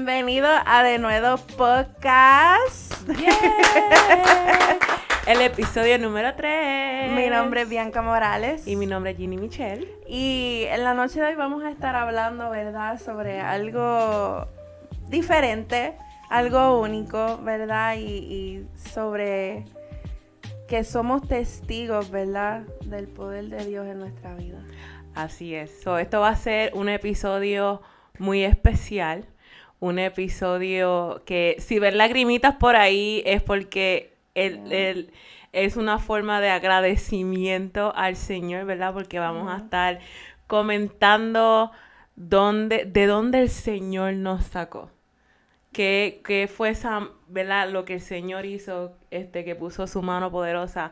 Bienvenido a De Nuevo Podcast. Yeah. El episodio número 3. Mi nombre es Bianca Morales. Y mi nombre es Ginny Michelle. Y en la noche de hoy vamos a estar hablando, ¿verdad? Sobre algo diferente, algo único, ¿verdad? Y sobre que somos testigos, ¿verdad? Del poder de Dios en nuestra vida. Así es. Esto va a ser un episodio muy especial. Un episodio que si ven lagrimitas por ahí es porque es una forma de agradecimiento al Señor, ¿verdad? Porque vamos a estar comentando de dónde el Señor nos sacó. ¿Qué fue esa, ¿verdad? Lo que el Señor hizo, que puso su mano poderosa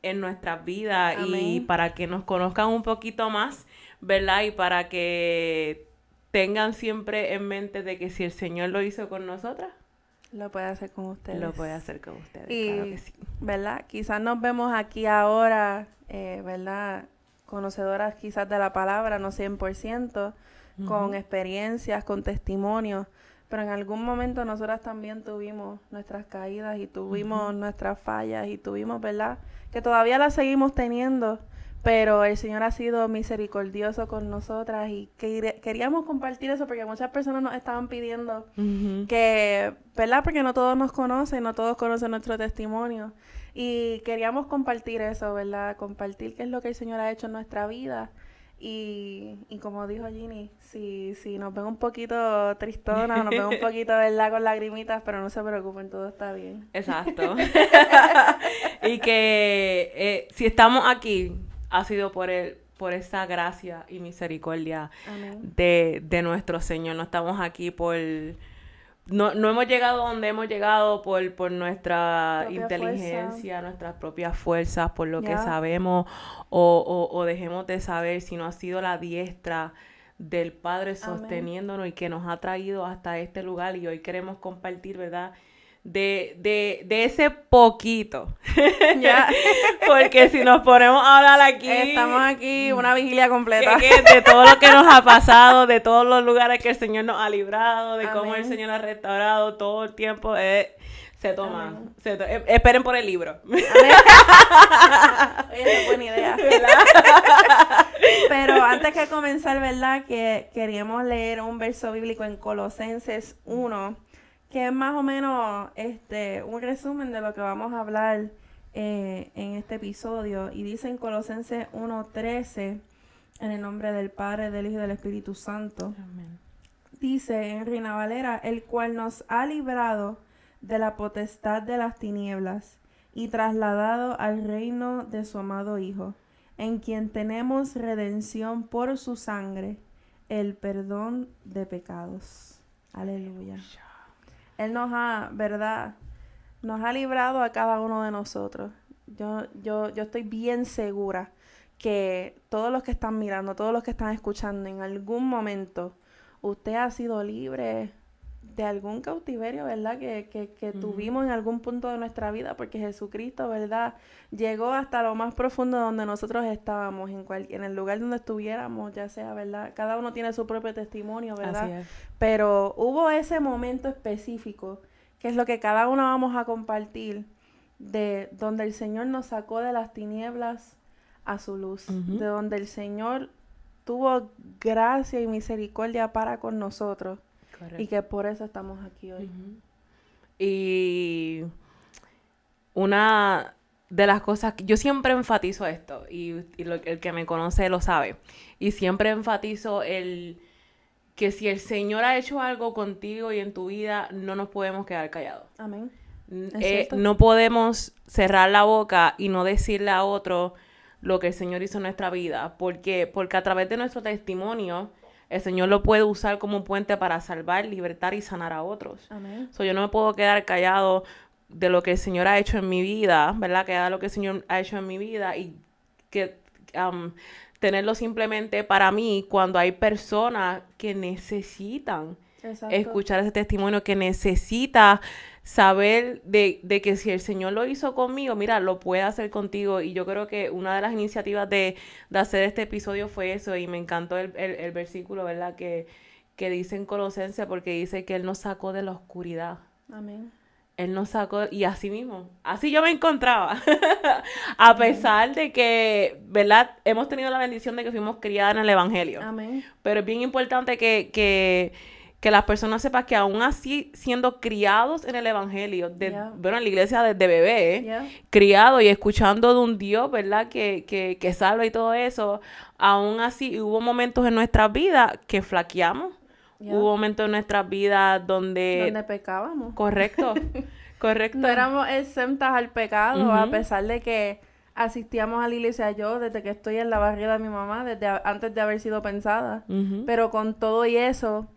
en nuestras vidas. Amén. Y para que nos conozcan un poquito más, ¿verdad? Y para que tengan siempre en mente de que si el Señor lo hizo con nosotras, lo puede hacer con ustedes. Lo puede hacer con ustedes, y, claro que sí. ¿verdad? Quizás nos vemos aquí ahora, ¿verdad? Conocedoras quizás de la palabra, no 100%, con experiencias, con testimonios, pero en algún momento nosotras también tuvimos nuestras caídas y tuvimos nuestras fallas y tuvimos, ¿verdad? Que todavía las seguimos teniendo, pero el Señor ha sido misericordioso con nosotras y queríamos compartir eso porque muchas personas nos estaban pidiendo que, ¿verdad? Porque no todos nos conocen, no todos conocen nuestro testimonio y queríamos compartir eso, ¿verdad? Compartir qué es lo que el Señor ha hecho en nuestra vida y como dijo Ginny, si nos ven un poquito tristonas o nos ven un poquito, ¿verdad? Con lagrimitas, pero no se preocupen, todo está bien. Exacto. Y que si estamos aquí ha sido por esa gracia y misericordia de nuestro Señor. No estamos aquí no hemos llegado donde hemos llegado por nuestra inteligencia, fuerza. Nuestras propias fuerzas, por lo que sabemos o dejemos de saber, sino ha sido la diestra del Padre sosteniéndonos y que nos ha traído hasta este lugar. Y hoy queremos compartir, ¿verdad?, de ese poquito. Porque si nos ponemos a hablar aquí, estamos aquí una vigilia completa de todo lo que nos ha pasado, de todos los lugares que el Señor nos ha librado, de cómo el Señor ha restaurado todo el tiempo. Se toma. Esperen por el libro. Oye, esa es buena idea. Pero antes que comenzar, ¿verdad? Que queríamos leer un verso bíblico en Colosenses 1, que es más o menos un resumen de lo que vamos a hablar en este episodio. Y dice en Colosenses 1:13, en el nombre del Padre, del Hijo y del Espíritu Santo. Amén. Dice en Reina Valera, el cual nos ha librado de la potestad de las tinieblas y trasladado al reino de su amado Hijo, en quien tenemos redención por su sangre, el perdón de pecados. Aleluya. Él nos ha, ¿verdad? Nos ha librado a cada uno de nosotros. Yo estoy bien segura que todos los que están mirando, todos los que están escuchando, en algún momento usted ha sido libre de algún cautiverio, ¿verdad? Que tuvimos en algún punto de nuestra vida, porque Jesucristo, ¿verdad?, llegó hasta lo más profundo donde nosotros estábamos, en el lugar donde estuviéramos, ya sea, ¿verdad? Cada uno tiene su propio testimonio, ¿verdad? Así es. Pero hubo ese momento específico, que es lo que cada uno vamos a compartir, de donde el Señor nos sacó de las tinieblas a su luz, de donde el Señor tuvo gracia y misericordia para con nosotros. Correcto. Y que por eso estamos aquí hoy. Y una de las cosas que yo siempre enfatizo esto, y el que me conoce lo sabe, y siempre enfatizo que si el Señor ha hecho algo contigo y en tu vida, no nos podemos quedar callados. Amén. No podemos cerrar la boca y no decirle a otro lo que el Señor hizo en nuestra vida. ¿Por qué? Porque a través de nuestro testimonio, el Señor lo puede usar como un puente para salvar, libertar y sanar a otros. Amén. Yo no me puedo quedar callado de lo que el Señor ha hecho en mi vida, ¿verdad? Quedar lo que el Señor ha hecho en mi vida y que tenerlo simplemente para mí cuando hay personas que necesitan escuchar ese testimonio, que necesita saber de que si el Señor lo hizo conmigo, mira, lo puede hacer contigo. Y yo creo que una de las iniciativas de hacer este episodio fue eso, y me encantó el versículo, ¿verdad? Que que dice en Colosenses, porque dice que Él nos sacó de la oscuridad. Amén. Él nos sacó, y así mismo, así yo me encontraba, a pesar de que, ¿verdad? Hemos tenido la bendición de que fuimos criadas en el Evangelio. Amén. Pero es bien importante que las personas sepan que aún así, siendo criados en el Evangelio, bueno, en la iglesia desde bebé, criado y escuchando de un Dios, ¿verdad? Que salva y todo eso, aún así hubo momentos en nuestras vidas que flaqueamos. Hubo momentos en nuestras vidas donde pecábamos. Correcto. No éramos exentas al pecado, a pesar de que asistíamos a la iglesia yo desde que estoy en la barriga de mi mamá, desde antes de haber sido pensada. Pero con todo y eso,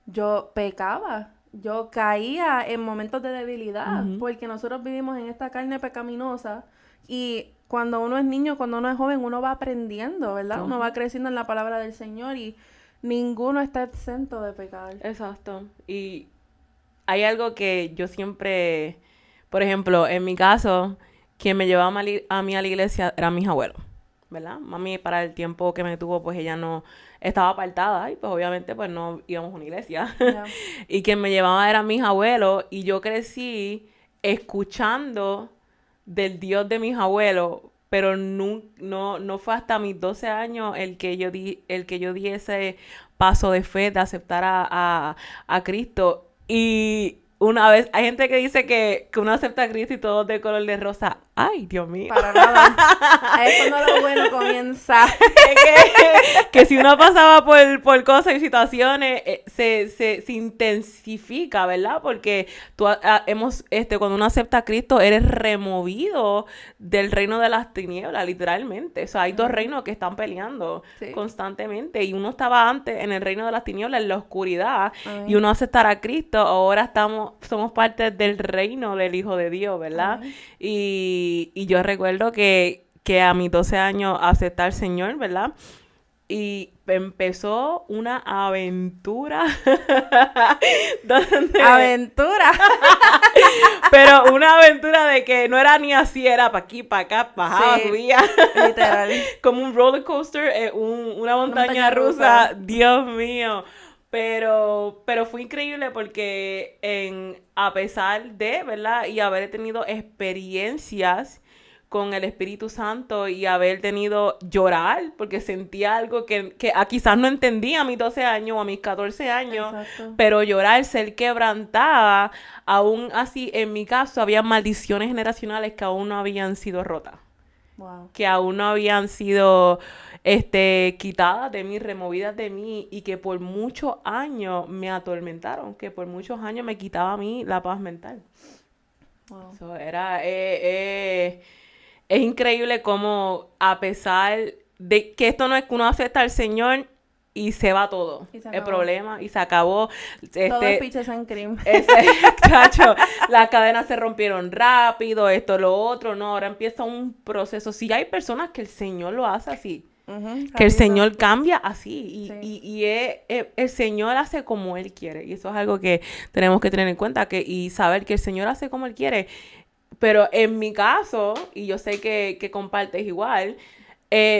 yo pecaba. Yo caía en momentos de debilidad, porque nosotros vivimos en esta carne pecaminosa y cuando uno es niño, cuando uno es joven, uno va aprendiendo, ¿verdad? Uno va creciendo en la palabra del Señor y ninguno está exento de pecar. Exacto. Y hay algo que yo siempre, por ejemplo, en mi caso, quien me llevaba a mí a la iglesia eran mis abuelos, ¿verdad? Mami, para el tiempo que me tuvo, pues ella no estaba apartada y pues obviamente pues no íbamos a una iglesia. Y quien me llevaba eran mis abuelos y yo crecí escuchando del Dios de mis abuelos, pero no fue hasta mis 12 años el que yo di ese paso de fe de aceptar a Cristo. Y una vez, hay gente que dice que uno acepta a Cristo y todo es de color de rosa. ¡Ay, Dios mío! Para nada. Ahí es cuando lo bueno comienza. que si uno pasaba por cosas y situaciones, se intensifica, ¿verdad? Porque cuando uno acepta a Cristo, eres removido del reino de las tinieblas, literalmente. O sea, hay dos reinos que están peleando constantemente. Y uno estaba antes en el reino de las tinieblas, en la oscuridad. Amén. Y uno aceptar a Cristo, ahora somos parte del reino del Hijo de Dios, ¿verdad? Amén. Y yo recuerdo que a mis 12 años acepté al Señor, ¿verdad? Y empezó una aventura. ¡Aventura! Pero una aventura de que no era ni así, era para aquí, para acá, bajaba, subía. Literal. Como un roller coaster, una montaña rusa. Dios mío. Pero fue increíble porque a pesar de, ¿verdad? Y haber tenido experiencias con el Espíritu Santo y haber tenido llorar, porque sentía algo que quizás no entendía a mis 12 años o a mis 14 años, exacto, pero llorar, ser quebrantada, aún así, en mi caso, había maldiciones generacionales que aún no habían sido rotas. Wow. Que aún no habían sido quitadas de mí, removidas de mí, y que por muchos años me atormentaron, que por muchos años me quitaba a mí la paz mental. Wow. So, es increíble cómo, a pesar de que esto no es que uno acepta al Señor y se va todo el problema y se acabó. Todo es pitches and cream. Cacho, las cadenas se rompieron rápido, esto, lo otro, no, ahora empieza un proceso. Sí, hay personas que el Señor lo hace así, que el Señor cambia así y el Señor hace como Él quiere, y eso es algo que tenemos que tener en cuenta y saber que el Señor hace como Él quiere. Pero en mi caso, y yo sé que compartes igual,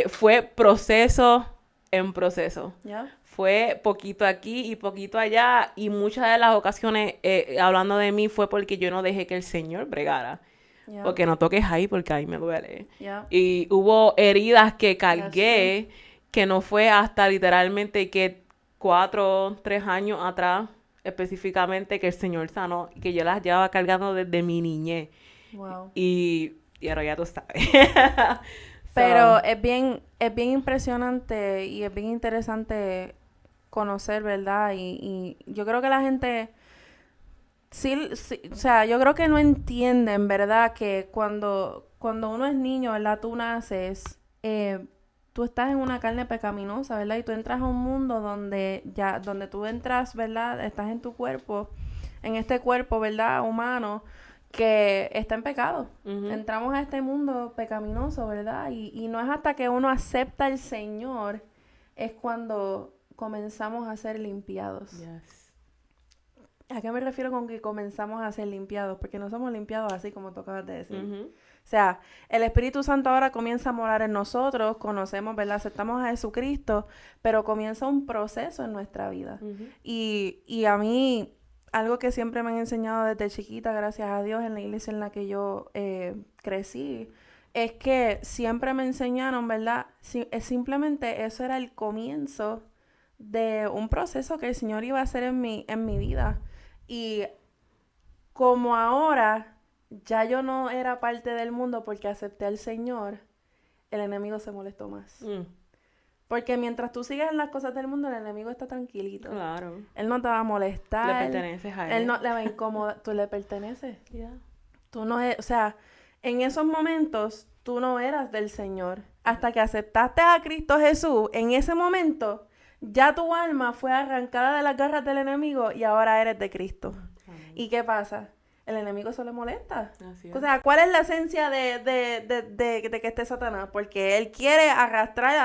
fue proceso en proceso. Yeah. Fue poquito aquí y poquito allá, y muchas de las ocasiones, hablando de mí, fue porque yo no dejé que el Señor bregara. Yeah. Porque no toques ahí, porque ahí me duele. Yeah. Y hubo heridas que cargué, que no fue hasta literalmente que 3 años atrás, específicamente, que el Señor sanó, y que yo las llevaba cargando desde mi niñez. Wow. Y ahora ya tú sabes. Pero es bien impresionante y es bien interesante conocer, ¿verdad? Y yo creo que la gente sí, o sea, yo creo que no entienden, ¿verdad? Que cuando uno es niño, ¿verdad? Tú naces, tú estás en una carne pecaminosa, ¿verdad? Y tú entras a un mundo donde tú entras, ¿verdad? Estás en tu cuerpo, en este cuerpo, ¿verdad? Humano, que está en pecado. Uh-huh. Entramos a este mundo pecaminoso, ¿verdad? Y no es hasta que uno acepta al Señor, es cuando comenzamos a ser limpiados. Yes. ¿A qué me refiero con que comenzamos a ser limpiados? Porque no somos limpiados así como tú acabas de decir. Uh-huh. O sea, el Espíritu Santo ahora comienza a morar en nosotros, conocemos, ¿verdad? Aceptamos a Jesucristo, pero comienza un proceso en nuestra vida. Ujú. Y a mí, algo que siempre me han enseñado desde chiquita, gracias a Dios, en la iglesia en la que yo crecí, es que siempre me enseñaron, ¿verdad? Simplemente eso era el comienzo de un proceso que el Señor iba a hacer en mi vida. Y como ahora ya yo no era parte del mundo porque acepté al Señor, el enemigo se molestó más. Mm, Porque mientras tú sigues en las cosas del mundo, el enemigo está tranquilito. claro. Él no te va a Le molestar. perteneces a él. Él no le va a incomodar. Tú le perteneces. Ya. Tú no o sea, en esos momentos tú no eras del Señor. Hasta que aceptaste a Cristo Jesús, en ese momento ya tu alma fue arrancada de las garras del enemigo y ahora eres de Cristo. Amén. ¿Y qué pasa? El enemigo se le molesta. Así es. O sea, ¿cuál es la esencia de que esté Satanás? Porque él quiere arrastrar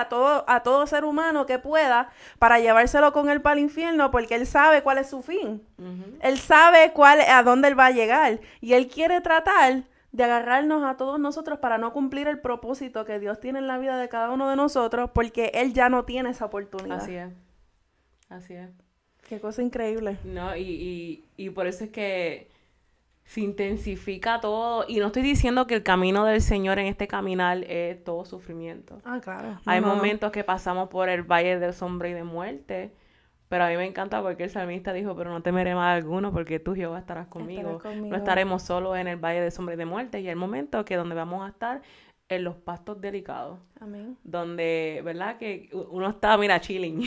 a todo ser humano que pueda para llevárselo con él para el infierno, porque él sabe cuál es su fin. Ujú. Él sabe a dónde él va a llegar. Y él quiere tratar de agarrarnos a todos nosotros para no cumplir el propósito que Dios tiene en la vida de cada uno de nosotros, porque él ya no tiene esa oportunidad. Así es. Así es. Qué cosa increíble. No, y por eso es que se intensifica todo. Y no estoy diciendo que el camino del Señor en este caminar es todo sufrimiento. Ah, claro. Hay No. momentos que pasamos por el valle de sombra y de muerte. Pero a mí me encanta porque el salmista dijo, pero no temeré mal alguno porque tú, Jehová, estarás conmigo. Estarás conmigo. No estaremos solos en el valle de sombra y de muerte. Y el momento que donde vamos a estar en los pastos delicados. Amén. Donde, ¿verdad? Que uno está, mira, chilling.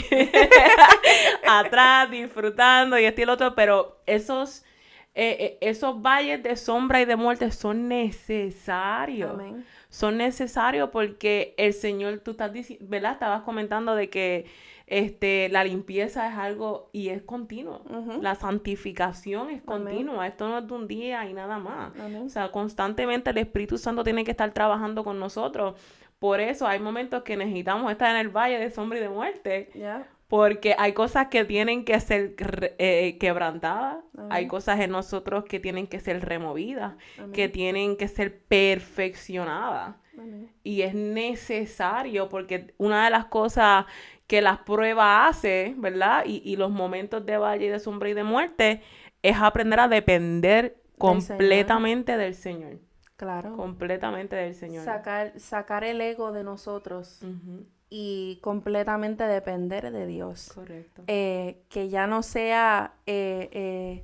Atrás, disfrutando y esto y el otro. Pero esos valles de sombra y de muerte son necesarios. Amén. Son necesarios porque el Señor, tú estás diciendo, ¿verdad? Estabas comentando de que la limpieza es algo y es continuo. Ujú. La santificación es Amén. continua. Esto no es de un día y nada más. Amén. O sea, constantemente el Espíritu Santo tiene que estar trabajando con nosotros. Por eso hay momentos que necesitamos estar en el valle de sombra y de muerte. Ya. Porque hay cosas que tienen que ser quebrantadas. Amén. Hay cosas en nosotros que tienen que ser removidas. Amén. Que tienen que ser perfeccionadas. Amén. Y es necesario porque una de las cosas que las pruebas hace, ¿verdad? Y los momentos de valle y de sombra y de muerte es aprender a depender completamente del Señor. Claro. Completamente del Señor. Sacar el ego de nosotros Ujú. y completamente depender de Dios. Correcto. Que ya no sea, que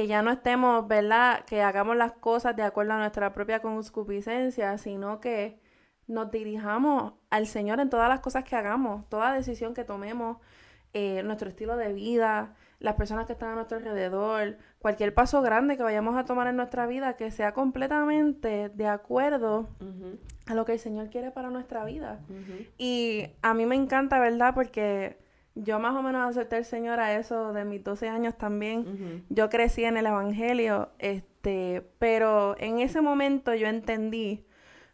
ya no estemos, ¿verdad? Que hagamos las cosas de acuerdo a nuestra propia concupiscencia, sino que nos dirijamos al Señor en todas las cosas que hagamos, toda decisión que tomemos, nuestro estilo de vida, las personas que están a nuestro alrededor, cualquier paso grande que vayamos a tomar en nuestra vida, que sea completamente de acuerdo Ujú. a lo que el Señor quiere para nuestra vida. Ujú. Y a mí me encanta, ¿verdad? Porque yo más o menos acepté al Señor a eso de mis 12 años también. Ujú. Yo crecí en el Evangelio, pero en ese momento yo entendí,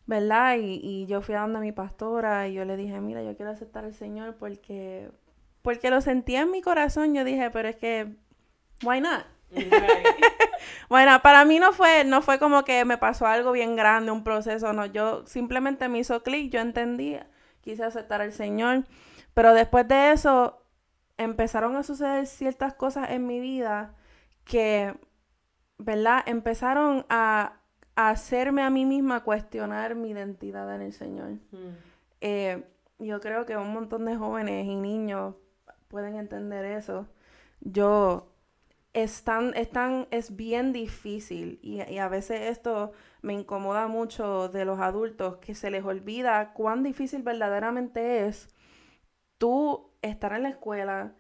¿verdad? Y yo fui a donde mi pastora y yo le dije, mira, yo quiero aceptar al Señor porque lo sentía en mi corazón. Yo dije, pero es que, why not? Right. Bueno, para mí no fue como que me pasó algo bien grande, un proceso, no. Yo simplemente me hizo clic, yo entendí, quise aceptar al Señor. Pero después de eso, empezaron a suceder ciertas cosas en mi vida que, ¿verdad? Empezaron a hacerme a mí misma cuestionar mi identidad en el Señor. Mm. Yo creo que un montón de jóvenes y niños pueden entender eso. Es bien difícil y a veces esto me incomoda mucho de los adultos, que se les olvida cuán difícil verdaderamente es tú estar en la escuela,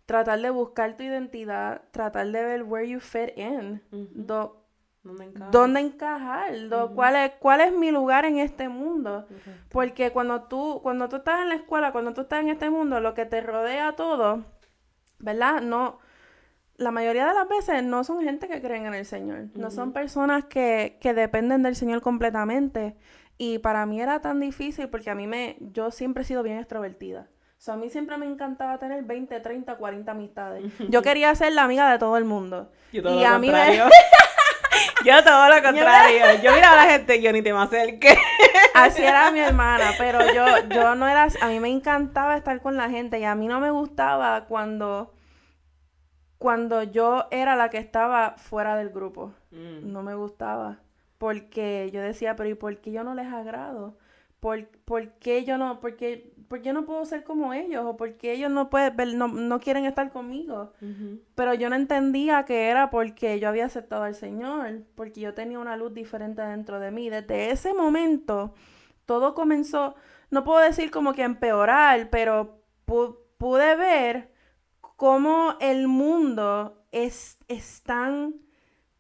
tratar de buscar tu identidad, tratar de ver where you fit in, Ujú. ¿Dónde encajas? dónde encajar, Ujú. cuál es mi lugar en este mundo. Correcto. Porque cuando tú estás en la escuela, cuando tú estás en este mundo, lo que te rodea todo, ¿verdad? No, la mayoría de las veces no son gente que creen en el Señor. No son Ujú. personas que dependen del Señor completamente. Y para mí era tan difícil porque yo siempre he sido bien extrovertida. So, a mí siempre me encantaba tener 20, 30, 40 amistades. Yo quería ser la amiga de todo el mundo. Yo todo Y lo a mí me- contrario. Yo todo lo contrario. Yo miraba a la gente y yo ni te me acerqué. Así era mi hermana, pero yo no era... A mí me encantaba estar con la gente y a mí no me gustaba cuando yo era la que estaba fuera del grupo. No me gustaba. Porque yo decía, pero ¿y por qué yo no les agrado? ¿Por qué yo no, por qué no puedo ser como ellos? ¿O por qué ellos no pueden no quieren estar conmigo? Pero yo no entendía que era porque yo había aceptado al Señor, porque yo tenía una luz diferente dentro de mí. Desde ese momento, todo comenzó, no puedo decir como que a empeorar, pero pude ver cómo el mundo es tan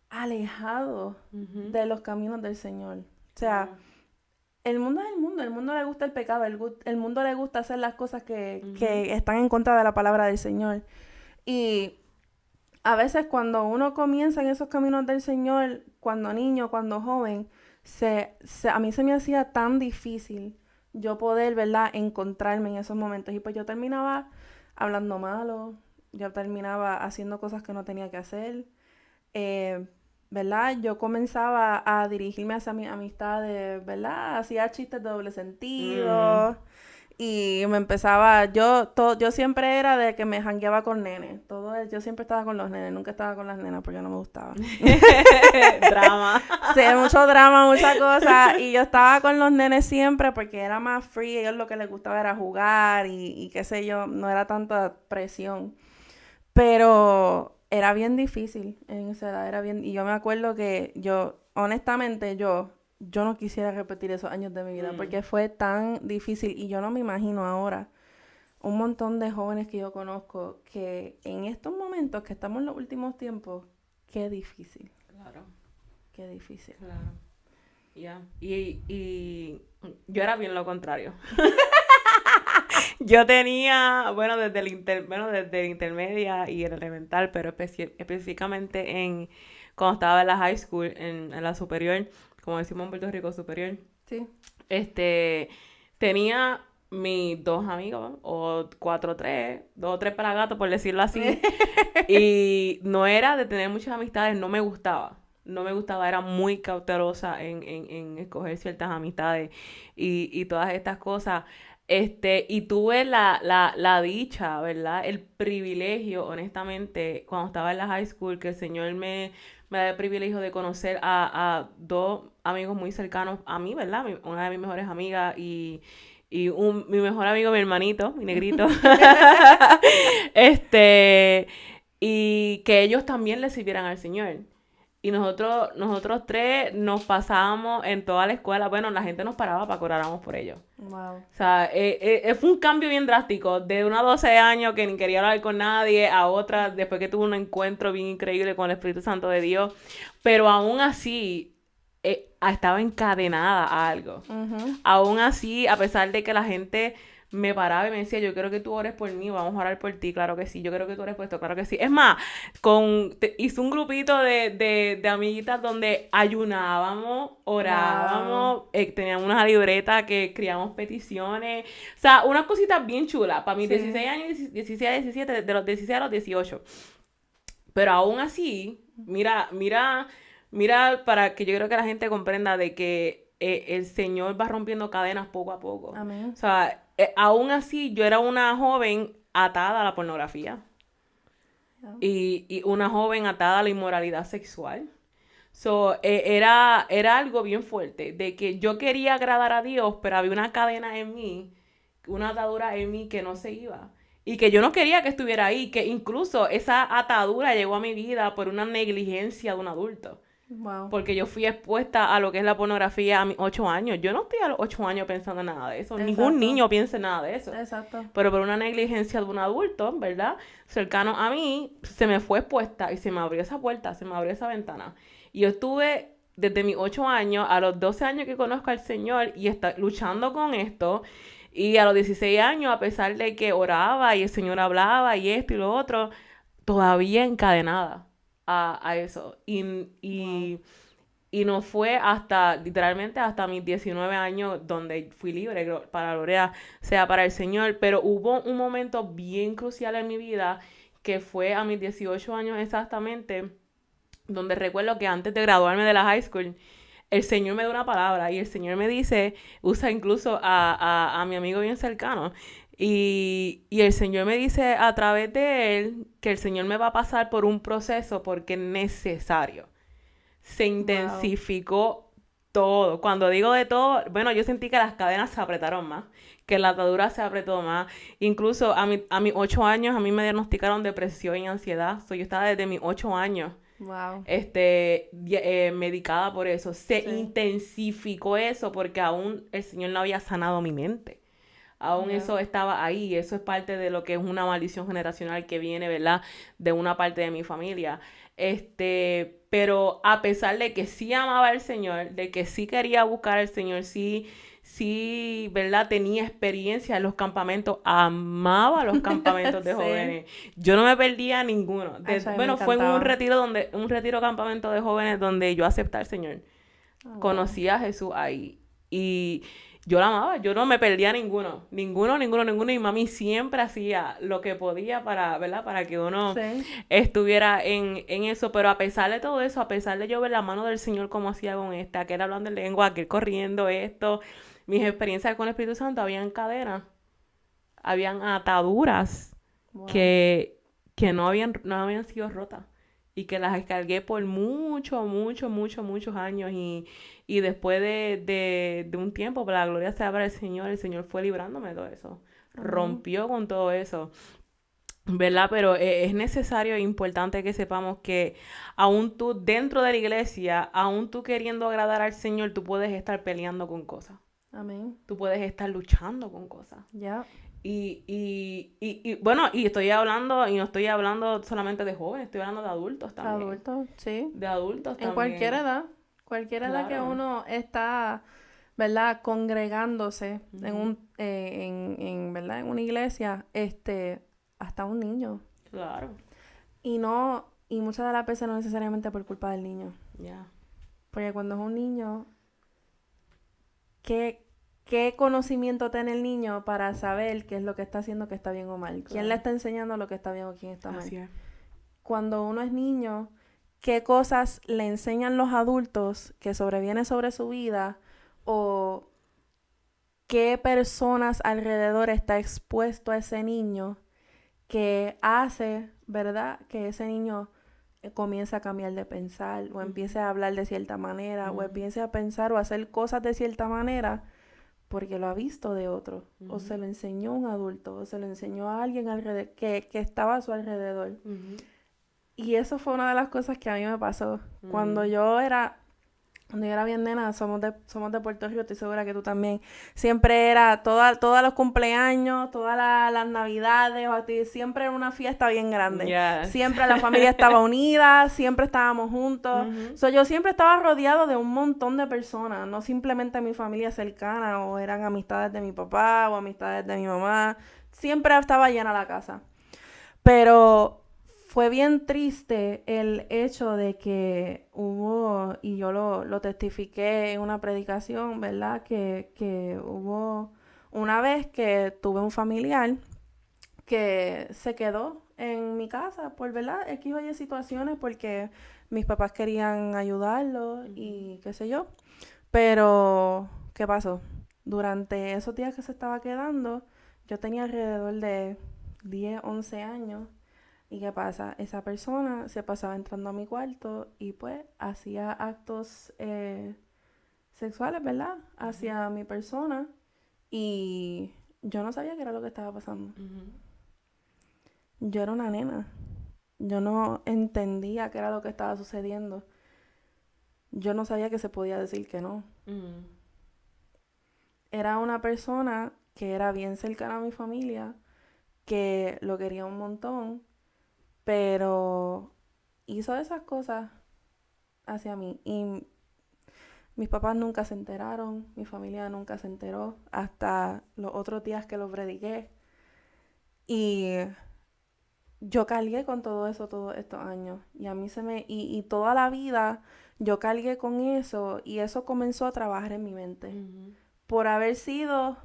alejado de los caminos del Señor. O sea, el mundo es el mundo le gusta el pecado, el mundo le gusta hacer las cosas que están en contra de la palabra del Señor. Y a veces cuando uno comienza en esos caminos del Señor, cuando niño, cuando joven, a mí se me hacía tan difícil yo poder, ¿verdad?, encontrarme en esos momentos. Y pues yo terminaba hablando malo, yo terminaba haciendo cosas que no tenía que hacer. ¿Verdad? Yo comenzaba a dirigirme hacia mis amistades, ¿verdad? Hacía chistes de doble sentido. Y me empezaba, yo siempre era de que me jangueaba con nenes. Yo siempre estaba con los nenes, nunca estaba con las nenas porque no me gustaba. Drama. Sí, mucho drama, mucha cosa. Y yo estaba con los nenes siempre porque era más free. A ellos lo que les gustaba era jugar y qué sé yo, no era tanta presión. Pero era bien difícil en esa edad, y yo me acuerdo que honestamente, yo no quisiera repetir esos años de mi vida porque fue tan difícil y yo no me imagino ahora un montón de jóvenes que yo conozco que en estos momentos que estamos en los últimos tiempos, qué difícil. Claro. Qué difícil. Claro. Ya. Y yo era bien lo contrario. Yo tenía, desde el intermedia y el elemental, pero específicamente cuando estaba en la high school, en la superior, como decimos en Puerto Rico, superior. Sí. Tenía mis 2 amigos, o 4 o 3, 2 o 3 pelagatos, por decirlo así. Y no era de tener muchas amistades, no me gustaba, era muy cautelosa en escoger ciertas amistades y todas estas cosas. Y tuve la dicha, ¿verdad? El privilegio, honestamente, cuando estaba en la high school, que el Señor me da el privilegio de conocer a 2 amigos muy cercanos a mí, ¿verdad? Una de mis mejores amigas y mi mejor amigo, mi hermanito, mi negrito. Y que ellos también le sirvieran al Señor. Y nosotros 3 nos pasábamos en toda la escuela. Bueno, la gente nos paraba para que oráramos por ellos. Wow. O sea, fue un cambio bien drástico. De una 12 años que ni quería hablar con nadie a otra después que tuve un encuentro bien increíble con el Espíritu Santo de Dios. Pero aún así, estaba encadenada a algo. Aún así, a pesar de que la gente me paraba y me decía, yo quiero que tú ores por mí, vamos a orar por ti, claro que sí, yo quiero que tú ores por esto, claro que sí. Es más, hice un grupito de amiguitas donde ayunábamos, orábamos, teníamos una libreta que escribíamos peticiones, o sea, unas cositas bien chulas, para mis 16 años, 16 a 17, de los 16 a los 18. Pero aún así, mira, para que yo creo que la gente comprenda de que el Señor va rompiendo cadenas poco a poco. Amén. O sea, aún así, yo era una joven atada a la pornografía. Y una joven atada a la inmoralidad sexual. Era algo bien fuerte, de que yo quería agradar a Dios, pero había una cadena en mí, una atadura en mí que no se iba. Y que yo no quería que estuviera ahí, que incluso esa atadura llegó a mi vida por una negligencia de un adulto. Wow. Porque yo fui expuesta a lo que es la pornografía a mis 8 años. Yo no estoy a los 8 años pensando en nada de eso. Exacto. Ningún niño piensa en nada de eso. Exacto. Pero por una negligencia de un adulto, ¿verdad? Cercano a mí, se me fue expuesta y se me abrió esa puerta, se me abrió esa ventana. Y yo estuve desde mis 8 años a los 12 años que conozco al Señor y luchando con esto. Y a los 16 años, a pesar de que oraba y el Señor hablaba y esto y lo otro, todavía encadenada a eso. Y no fue literalmente hasta mis 19 años donde fui libre, para gloria sea para el Señor. Pero hubo un momento bien crucial en mi vida que fue a mis 18 años exactamente, donde recuerdo que antes de graduarme de la high school, el Señor me da una palabra y el Señor me dice, usa incluso a mi amigo bien cercano, y el Señor me dice a través de él que el Señor me va a pasar por un proceso porque es necesario. Se intensificó todo. Cuando digo de todo, bueno, yo sentí que las cadenas se apretaron más, que la atadura se apretó más. Incluso a mis 8 años a mí me diagnosticaron depresión y ansiedad. Yo estaba desde mis 8 años Wow. medicada por eso. Se Sí. intensificó eso porque aún el Señor no había sanado mi mente. Aún eso estaba ahí. Eso es parte de lo que es una maldición generacional que viene, ¿verdad? De una parte de mi familia. Pero a pesar de que sí amaba al Señor, de que sí quería buscar al Señor, sí, ¿verdad? Tenía experiencia en los campamentos, amaba los campamentos de Sí. jóvenes. Yo no me perdía ninguno. Ay, a mí Bueno, me fue en un encantaba. retiro campamento de jóvenes donde yo acepté al Señor. Oh, Conocí a Jesús ahí y yo la amaba, yo no me perdía ninguno. Y mami siempre hacía lo que podía para, ¿verdad? Para que uno sí. estuviera en eso, pero a pesar de todo eso, a pesar de yo ver la mano del Señor como hacía con esta, que era hablando en lengua, aquel corriendo esto, mis experiencias con el Espíritu Santo, habían cadenas, habían ataduras Wow. que no habían sido rotas y que las cargué por muchos años y después de un tiempo, por la gloria sea para el Señor fue librándome de todo eso, rompió con todo eso. ¿Verdad? Pero es necesario e importante que sepamos que aún tú dentro de la iglesia, aún tú queriendo agradar al Señor, tú puedes estar peleando con cosas. Amén. Tú puedes estar luchando con cosas. Ya. Bueno, y estoy hablando, y no estoy hablando solamente de jóvenes, estoy hablando de adultos también. Adultos, sí. De adultos En también. cualquier edad que Claro. uno está, ¿verdad? Congregándose Ujú. ¿verdad? En una iglesia, hasta un niño. Claro. Y muchas de las veces no necesariamente por culpa del niño. Ya. Porque cuando es un niño, ¿qué conocimiento tiene el niño para saber qué es lo que está haciendo que está bien o mal? ¿Quién le Claro. está enseñando lo que está bien o quién está mal? Así es. Cuando uno es niño, ¿qué cosas le enseñan los adultos que sobreviene sobre su vida? O qué personas alrededor está expuesto a ese niño que hace, ¿verdad? Que ese niño comience a cambiar de pensar o empiece a hablar de cierta manera o empiece a pensar o a hacer cosas de cierta manera porque lo ha visto de otro o se lo enseñó un adulto o se lo enseñó a alguien alrededor que estaba a su alrededor. Y eso fue una de las cosas que a mí me pasó. Cuando yo era bien nena, somos de Puerto Rico, estoy segura que tú también. Siempre era todos los cumpleaños, todas las navidades, siempre era una fiesta bien grande. Yes. Siempre la familia estaba unida, siempre estábamos juntos. Yo siempre estaba rodeado de un montón de personas, no simplemente mi familia cercana o eran amistades de mi papá o amistades de mi mamá. Siempre estaba llena la casa. Pero fue bien triste el hecho de que hubo, y yo lo testifiqué en una predicación, ¿verdad? Que hubo una vez que tuve un familiar que se quedó en mi casa por, ¿verdad? X o Y situaciones porque mis papás querían ayudarlo y qué sé yo. Pero, ¿qué pasó? Durante esos días que se estaba quedando, yo tenía alrededor de 10, 11 años. ¿Y qué pasa? Esa persona se pasaba entrando a mi cuarto y pues hacía actos sexuales, ¿verdad? Hacia mi persona y yo no sabía qué era lo que estaba pasando. Yo era una nena. Yo no entendía qué era lo que estaba sucediendo. Yo no sabía que se podía decir que no. Era una persona que era bien cercana a mi familia, que lo quería un montón, pero hizo esas cosas hacia mí y mis papás nunca se enteraron, mi familia nunca se enteró hasta los otros días que lo prediqué y yo cargué con todo eso todos estos años y a mí y toda la vida yo cargué con eso y eso comenzó a trabajar en mi mente por haber sido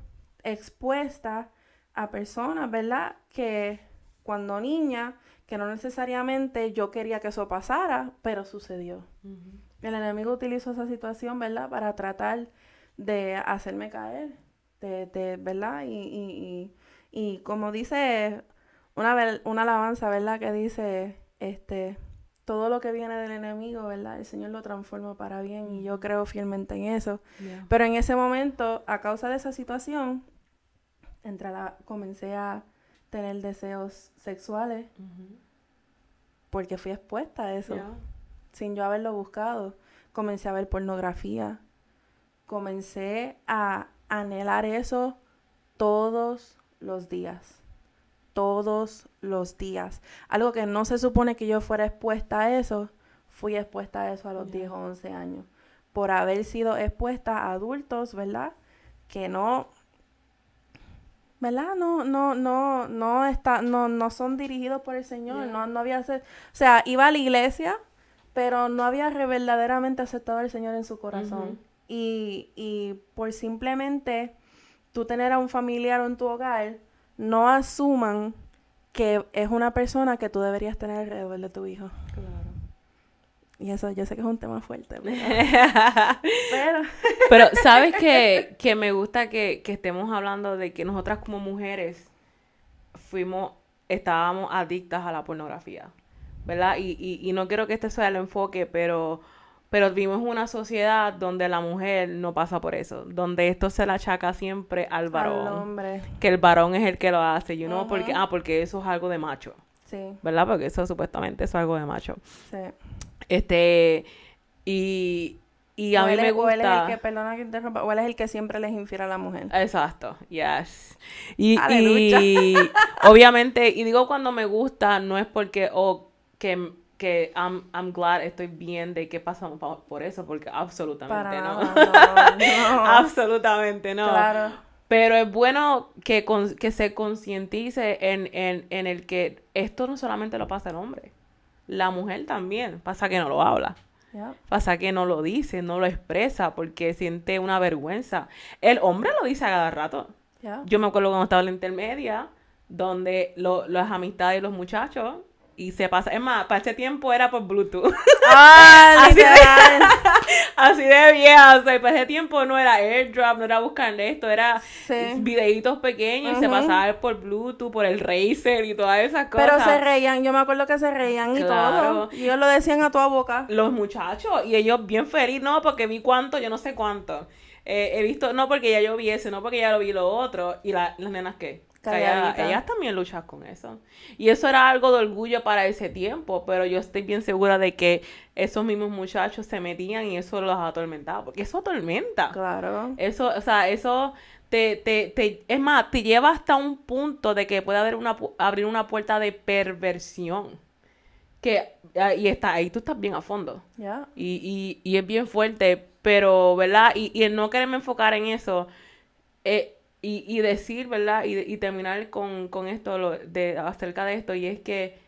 expuesta a personas, ¿verdad? Que cuando niña, que no necesariamente yo quería que eso pasara, pero sucedió. El enemigo utilizó esa situación, ¿verdad? Para tratar de hacerme caer, ¿verdad? Y como dice una alabanza, ¿verdad? Que dice, todo lo que viene del enemigo, ¿verdad? El Señor lo transforma para bien y yo creo fielmente en eso. Yeah. Pero en ese momento, a causa de esa situación, comencé a tener deseos sexuales porque fui expuesta a eso, sin yo haberlo buscado. Comencé a ver pornografía, comencé a anhelar eso todos los días. Algo que no se supone que yo fuera expuesta a eso, fui expuesta a eso a los 10 o 11 años. Por haber sido expuesta a adultos, ¿verdad? Que no, ¿verdad? No son dirigidos por el Señor. No había... O sea, iba a la iglesia, pero no había verdaderamente aceptado al Señor en su corazón. Y por simplemente tú tener a un familiar en tu hogar, no asuman que es una persona que tú deberías tener alrededor de tu hijo. Claro. Y eso yo sé que es un tema fuerte. Pero ¿sabes que me gusta que estemos hablando de que nosotras como mujeres estábamos adictas a la pornografía, ¿verdad? Y no quiero que este sea el enfoque, pero vivimos en una sociedad donde la mujer no pasa por eso, donde esto se la achaca siempre al varón. Al hombre. Que el varón es el que lo hace, you know, porque eso es algo de macho. Sí. ¿Verdad? Porque eso supuestamente es algo de macho. Sí. Y a mí me gusta... O él es el que, perdona que interrumpa, o él es el que siempre les infiere a la mujer. Exacto, yes. Y obviamente, y digo cuando me gusta, no es porque, que I'm glad, estoy bien de que pasamos por eso, porque absolutamente no. Absolutamente no. Claro. Pero es bueno que se concientice en el que esto no solamente lo pasa el hombre, la mujer también, pasa que no lo habla. Yep. Pasa que no lo dice, no lo expresa porque siente una vergüenza. El hombre lo dice a cada rato. Yep. Yo me acuerdo cuando estaba en la intermedia, donde las amistades de los muchachos, y se pasa, es más, para ese tiempo era por Bluetooth. ¡Ah, así de vieja, o sea, para ese tiempo no era AirDrop, no era buscar esto, era videitos pequeños y se pasaba por Bluetooth, por el Razer y todas esas cosas. Pero se reían, yo me acuerdo que se reían y todo. Y ellos lo decían a toda boca. Los muchachos, y ellos bien feliz, no, porque vi cuánto, yo no sé cuánto. He visto, no porque ya yo vi ese, no porque ya lo vi lo otro. Y las nenas, ¿qué? Ellas también luchan con eso. Y eso era algo de orgullo para ese tiempo, pero yo estoy bien segura de que esos mismos muchachos se metían y eso los atormentaba, porque eso atormenta. Claro. Eso, o sea, eso es más, te lleva hasta un punto de que puede abrir una puerta de perversión. Y ahí tú estás bien a fondo. Yeah. Y es bien fuerte, pero, ¿verdad? Y el no quererme enfocar en eso, y decir, ¿verdad? Y terminar con esto, acerca de esto, y es que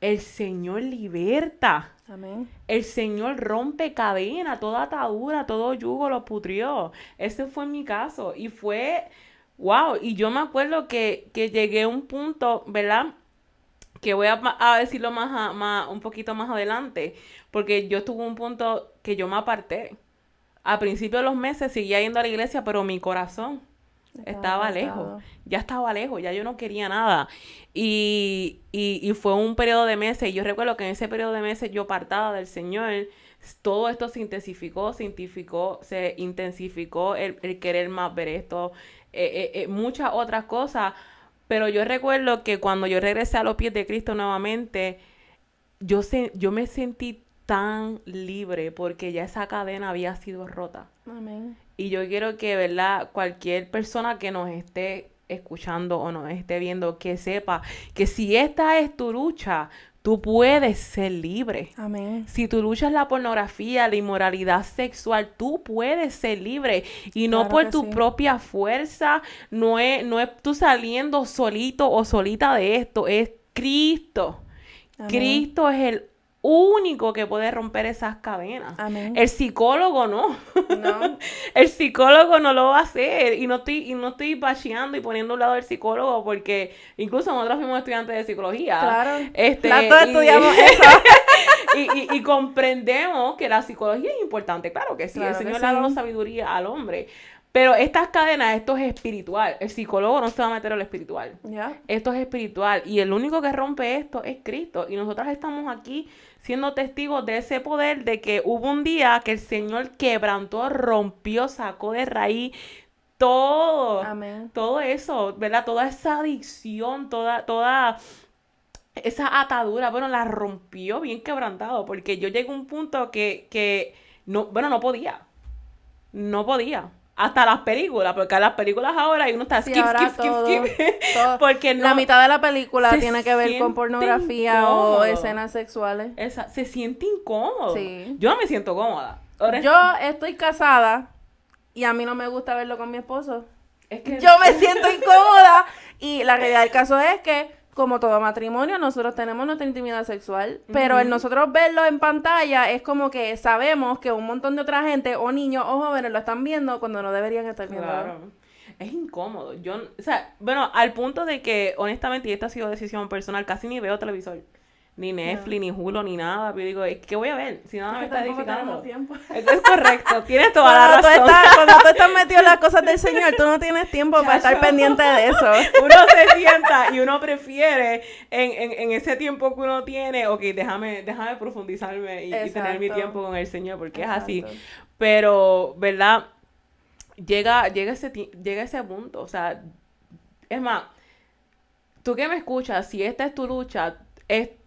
el Señor liberta. Amén. El Señor rompe cadena, toda atadura, todo yugo lo pudrió. Ese fue mi caso. Y fue, wow, y yo me acuerdo que llegué a un punto, ¿verdad? Que voy a decirlo un poquito más adelante, porque yo estuve en un punto que yo me aparté. A principios de los meses seguía yendo a la iglesia, pero mi corazón estaba lejos. Ya estaba lejos, ya yo no quería nada. Y fue un periodo de meses, y yo recuerdo que en ese periodo de meses yo apartada del Señor, todo esto se intensificó el querer más ver esto, muchas otras cosas. Pero yo recuerdo que cuando yo regresé a los pies de Cristo nuevamente, yo me sentí tan libre porque ya esa cadena había sido rota. Amén. Y yo quiero que, ¿verdad? Cualquier persona que nos esté escuchando o nos esté viendo, que sepa que si esta es tu lucha, tú puedes ser libre. Amén. Si tu lucha es la pornografía, la inmoralidad sexual, tú puedes ser libre. Y no claro por tu sí. propia fuerza, no es tú saliendo solito o solita de esto, es Cristo. Amén. Cristo es único que puede romper esas cadenas. Amén. El psicólogo no. No. El psicólogo no lo va a hacer. Y no estoy bacheando y poniendo a un lado el psicólogo, porque incluso nosotros fuimos estudiantes de psicología. Claro. Todos estudiamos eso. y comprendemos que la psicología es importante. Claro que sí. Claro El Señor que le ha dado sí. sabiduría al hombre. Pero estas cadenas, esto es espiritual. El psicólogo no se va a meter en lo espiritual. Ya. Esto es espiritual. Y el único que rompe esto es Cristo. Y nosotras estamos aquí siendo testigos de ese poder, de que hubo un día que el Señor quebrantó, rompió, sacó de raíz todo. Amén. Todo eso, ¿verdad? Toda esa adicción, toda esa atadura, bueno, la rompió bien quebrantado. Porque yo llegué a un punto que no, bueno, no podía. No podía. Hasta las películas, porque las películas ahora y uno está Sí, skip, ahora skip, todo, skip, skip. todo. Porque no, La mitad de la película se tiene que ver con siente pornografía incómodo. o escenas sexuales. se siente incómodo. Sí. Yo no me siento cómoda. Ahora, Yo estoy casada y a mí no me gusta verlo con mi esposo. es que Yo me siento incómoda y la realidad del caso es que, como todo matrimonio, nosotros tenemos nuestra intimidad sexual, pero el nosotros verlo en pantalla es como que sabemos que un montón de otra gente o niños o jóvenes lo están viendo cuando no deberían estar viendo. Claro. Es incómodo. O sea, bueno, al punto de que, honestamente, y esta ha sido decisión personal, casi ni veo televisor. Ni Netflix, ni Hulu, ni nada. Pero yo digo, ¿qué voy a ver? Si nada me está edificando. Tiempo. Es correcto. Tienes toda la razón. Cuando tú estás metido en las cosas del Señor, tú no tienes tiempo para estar pendiente de eso. Uno se sienta y uno prefiere en ese tiempo que uno tiene, ok, déjame profundizarme y tener mi tiempo con el Señor, porque es así. Pero, ¿verdad? Llega ese punto, o sea, es más, tú que me escuchas, si esta es tu lucha,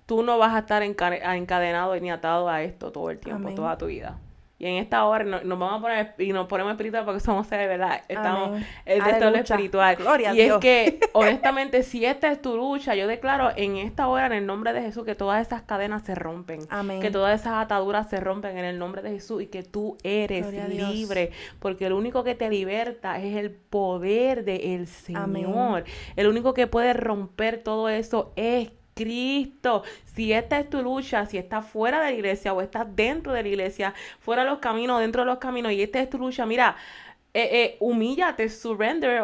tú no vas a estar encadenado ni atado a esto todo el tiempo, Amén. toda tu vida. Y en esta hora nos vamos a poner, y nos ponemos espiritual porque somos seres, ¿verdad? Estamos de todo lo espiritual. Gloria a Y es Dios. que, honestamente, si esta es tu lucha, yo declaro en esta hora, en el nombre de Jesús, que todas esas cadenas se rompen. Amén. Que todas esas ataduras se rompen en el nombre de Jesús y que tú eres Gloria a Dios. libre. Porque el único que te liberta es el poder del Señor. Amén. El único que puede romper todo eso es Cristo. Si esta es tu lucha, si estás fuera de la iglesia o estás dentro de la iglesia, fuera de los caminos, dentro de los caminos, y esta es tu lucha, mira, humíllate, surrender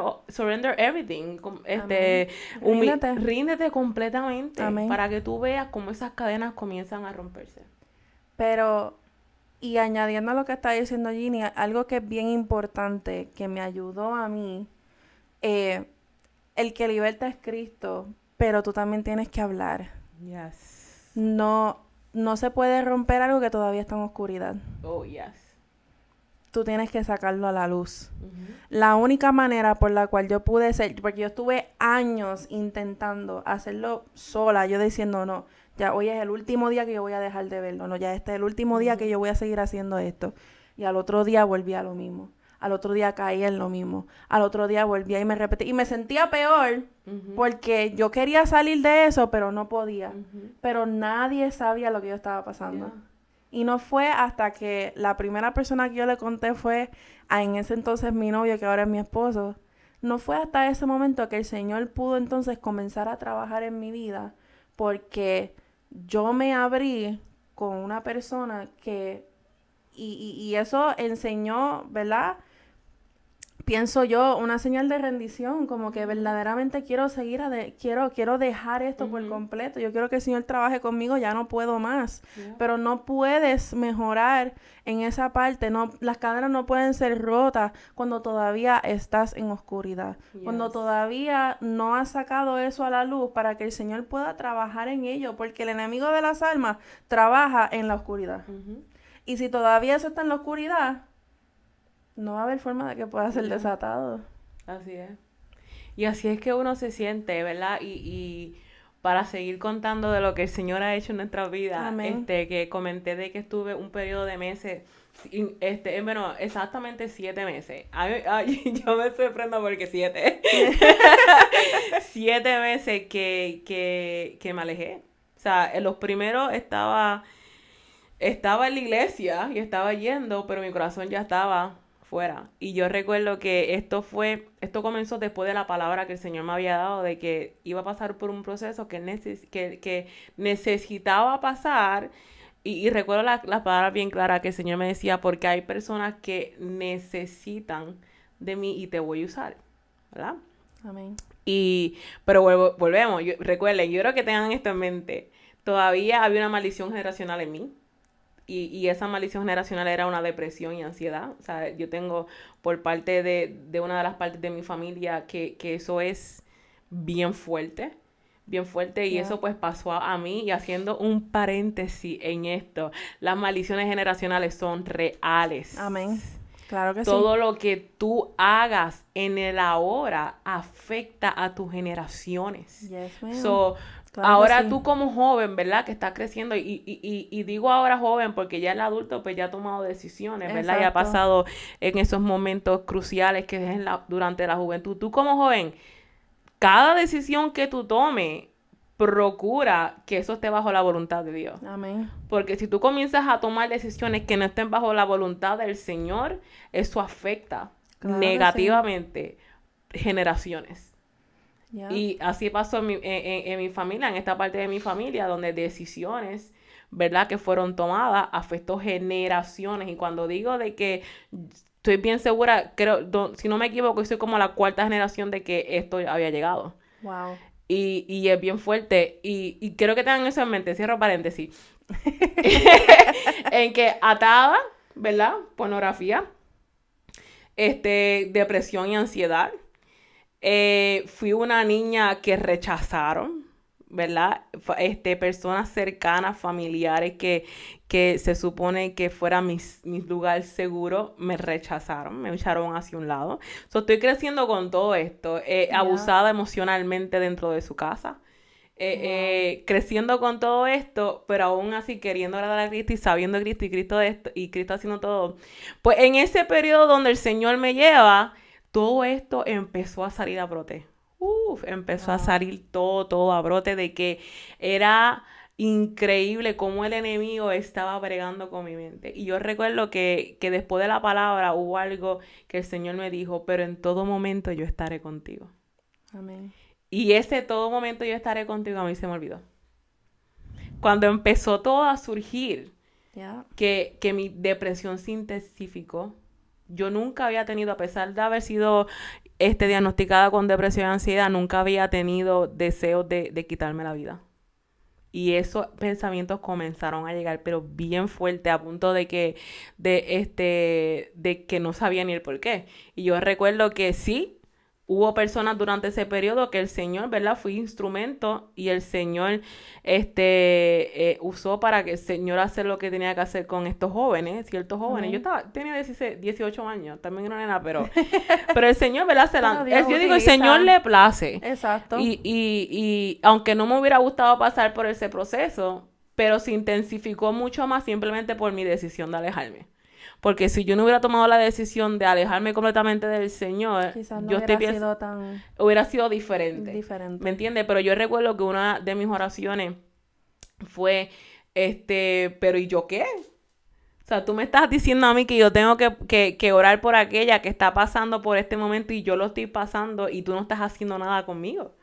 everything, ríndete completamente. Amén. Para que tú veas cómo esas cadenas comienzan a romperse. Pero, y añadiendo a lo que está diciendo Ginny, algo que es bien importante, que me ayudó a mí, el que liberta es Cristo, pero tú también tienes que hablar. Yes. No se puede romper algo que todavía está en oscuridad. Oh, yes. Tú tienes que sacarlo a la luz. Uh-huh. La única manera por la cual yo pude ser, porque yo estuve años intentando hacerlo sola, yo diciendo, no, ya hoy es el último día que yo voy a dejar de verlo, no, ya este es el último día que yo voy a seguir haciendo esto. Y al otro día volví a lo mismo. Al otro día caí en lo mismo. Al otro día volvía y me repetí. Y me sentía peor porque yo quería salir de eso, pero no podía. Pero nadie sabía lo que yo estaba pasando. Yeah. Y no fue hasta que la primera persona que yo le conté fue en ese entonces mi novio, que ahora es mi esposo. No fue hasta ese momento que el Señor pudo entonces comenzar a trabajar en mi vida, porque yo me abrí con una persona que... Y eso enseñó, ¿verdad? Pienso yo, una señal de rendición, como que verdaderamente quiero seguir, quiero dejar esto por completo. Yo quiero que el Señor trabaje conmigo, ya no puedo más. Yeah. Pero no puedes mejorar en esa parte, no, las cadenas no pueden ser rotas cuando todavía estás en oscuridad. Yes. Cuando todavía no has sacado eso a la luz para que el Señor pueda trabajar en ello, porque el enemigo de las almas trabaja en la oscuridad. Y si todavía eso está en la oscuridad, no va a haber forma de que pueda ser desatado. Así es. Y así es que uno se siente, ¿verdad? Y para seguir contando de lo que el Señor ha hecho en nuestra vida, que comenté de que estuve un periodo de meses, bueno, exactamente 7 meses. Yo me sorprendo porque 7. 7 meses que me alejé. O sea, en los primeros estaba en la iglesia y estaba yendo, pero mi corazón ya estaba fuera. Y yo recuerdo que esto comenzó después de la palabra que el Señor me había dado de que iba a pasar por un proceso que necesitaba pasar. Y recuerdo las palabras bien claras que el Señor me decía, porque hay personas que necesitan de mí y te voy a usar, ¿verdad? Amén. Pero volvemos, recuerden, yo creo que tengan esto en mente. Todavía había una maldición generacional en mí. Y esa maldición generacional era una depresión y ansiedad. O sea, yo tengo por parte de una de las partes de mi familia que eso es bien fuerte. Bien fuerte. Y eso pues pasó a mí. Y haciendo un paréntesis en esto, las maldiciones generacionales son reales. Amén. Claro que Todo sí. lo que tú hagas en el ahora afecta a tus generaciones. Yes, ma'am. So, Claro ahora que sí. tú como joven, ¿verdad? Que estás creciendo y digo ahora joven porque ya el adulto pues ya ha tomado decisiones, ¿verdad? Y ha Exacto. pasado en esos momentos cruciales que es durante la juventud. Tú como joven, cada decisión que tú tomes, procura que eso esté bajo la voluntad de Dios. Amén. Porque si tú comienzas a tomar decisiones que no estén bajo la voluntad del Señor, eso afecta Claro negativamente generaciones. Yeah. Y así pasó en mi familia, en esta parte de mi familia, donde decisiones, ¿verdad?, que fueron tomadas, afectó generaciones. Y cuando digo de que estoy bien segura, creo, si no me equivoco, soy como la cuarta generación de que esto había llegado. Wow. Y es bien fuerte. Y creo que tengan eso en mente, cierro paréntesis. En que atada, ¿verdad? Pornografía, depresión y ansiedad. Fui una niña que rechazaron, ¿verdad? Personas cercanas, familiares que se supone que fuera mi lugar seguro, me rechazaron, me echaron hacia un lado. So, estoy creciendo con todo esto, abusada emocionalmente dentro de su casa. Creciendo con todo esto, pero aún así queriendo agradar a Cristo y sabiendo Cristo y Cristo esto y Cristo haciendo todo. Pues en ese periodo donde el Señor me lleva, todo esto empezó a salir a brote. Empezó a salir todo a brote de que era increíble cómo el enemigo estaba bregando con mi mente. Y yo recuerdo que después de la palabra hubo algo que el Señor me dijo, pero en todo momento yo estaré contigo. Amén. Y ese todo momento yo estaré contigo a mí se me olvidó. Cuando empezó todo a surgir, Yeah. que mi depresión se intensificó, yo nunca había tenido, a pesar de haber sido diagnosticada con depresión y ansiedad, nunca había tenido deseos de quitarme la vida. Y esos pensamientos comenzaron a llegar, pero bien fuerte, a punto de que no sabía ni el por qué. Y yo recuerdo que sí, hubo personas durante ese periodo que el Señor, ¿verdad? Fui instrumento y el Señor usó para que el Señor hacer lo que tenía que hacer con estos jóvenes, ciertos jóvenes. Amén. Yo tenía 18 años, también era nena, pero el Señor, ¿verdad? Yo digo, el utiliza. Señor le place. Exacto. Y aunque no me hubiera gustado pasar por ese proceso, pero se intensificó mucho más simplemente por mi decisión de alejarme. Porque si yo no hubiera tomado la decisión de alejarme completamente del Señor, Quizás no yo hubiera sido tan hubiera sido diferente. diferente. ¿Me entiendes? Pero yo recuerdo que una de mis oraciones fue, pero ¿y yo qué? O sea, tú me estás diciendo a mí que yo tengo que orar por aquella que está pasando por este momento y yo lo estoy pasando y tú no estás haciendo nada conmigo.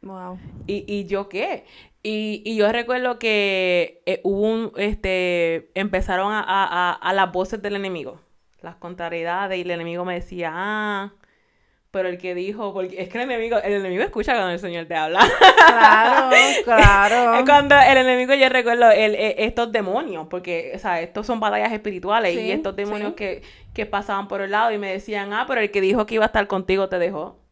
Wow. ¿Y yo qué? Y yo recuerdo que empezaron a las voces del enemigo, las contrariedades, y el enemigo me decía, pero el que dijo, porque es que el enemigo escucha cuando el Señor te habla. Claro. Cuando el enemigo, yo recuerdo estos demonios, porque, o sea, estos son batallas espirituales, Sí, y estos demonios sí. que pasaban por el lado y me decían, pero el que dijo que iba a estar contigo te dejó.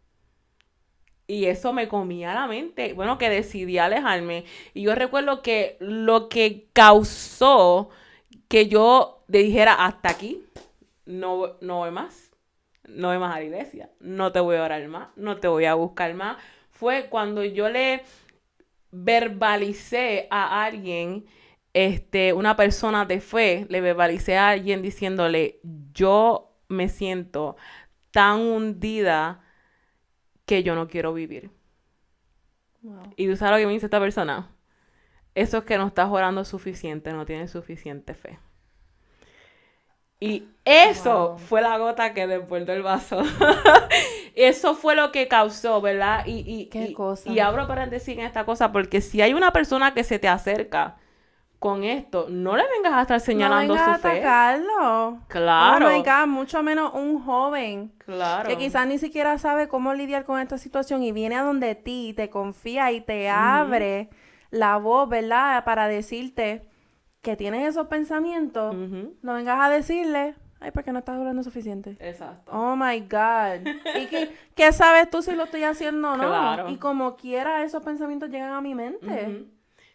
Y eso me comía la mente. Bueno, que decidí alejarme. Y yo recuerdo que lo que causó que yo le dijera hasta aquí, no voy más. No voy más a la iglesia. No te voy a orar más. No te voy a buscar más. Fue cuando yo le verbalicé a alguien, una persona de fe, le verbalicé a alguien diciéndole, yo me siento tan hundida que yo no quiero vivir. Wow. Y tú sabes lo que me dice esta persona. Eso es que no estás orando suficiente, no tienes suficiente fe. Y eso Wow. fue la gota que desbordó el vaso. Eso fue lo que causó, ¿verdad? Qué cosa. Y abro paréntesis en esta cosa porque si hay una persona que se te acerca con esto, no le vengas a estar No señalando vengas su a fe. atacarlo. Oh my Claro, God, mucho menos un joven que claro. quizás ni siquiera sabe cómo lidiar con esta situación y viene a donde ti, te confía y te Ujú, abre la voz, ¿verdad? Para decirte que tienes esos pensamientos. ujú. No vengas a decirle, ay, porque no estás hablando suficiente. Exacto. Oh my God. ¿Y qué sabes tú si lo estoy haciendo o no? Claro. Y como quiera, esos pensamientos llegan a mi mente. Ujú.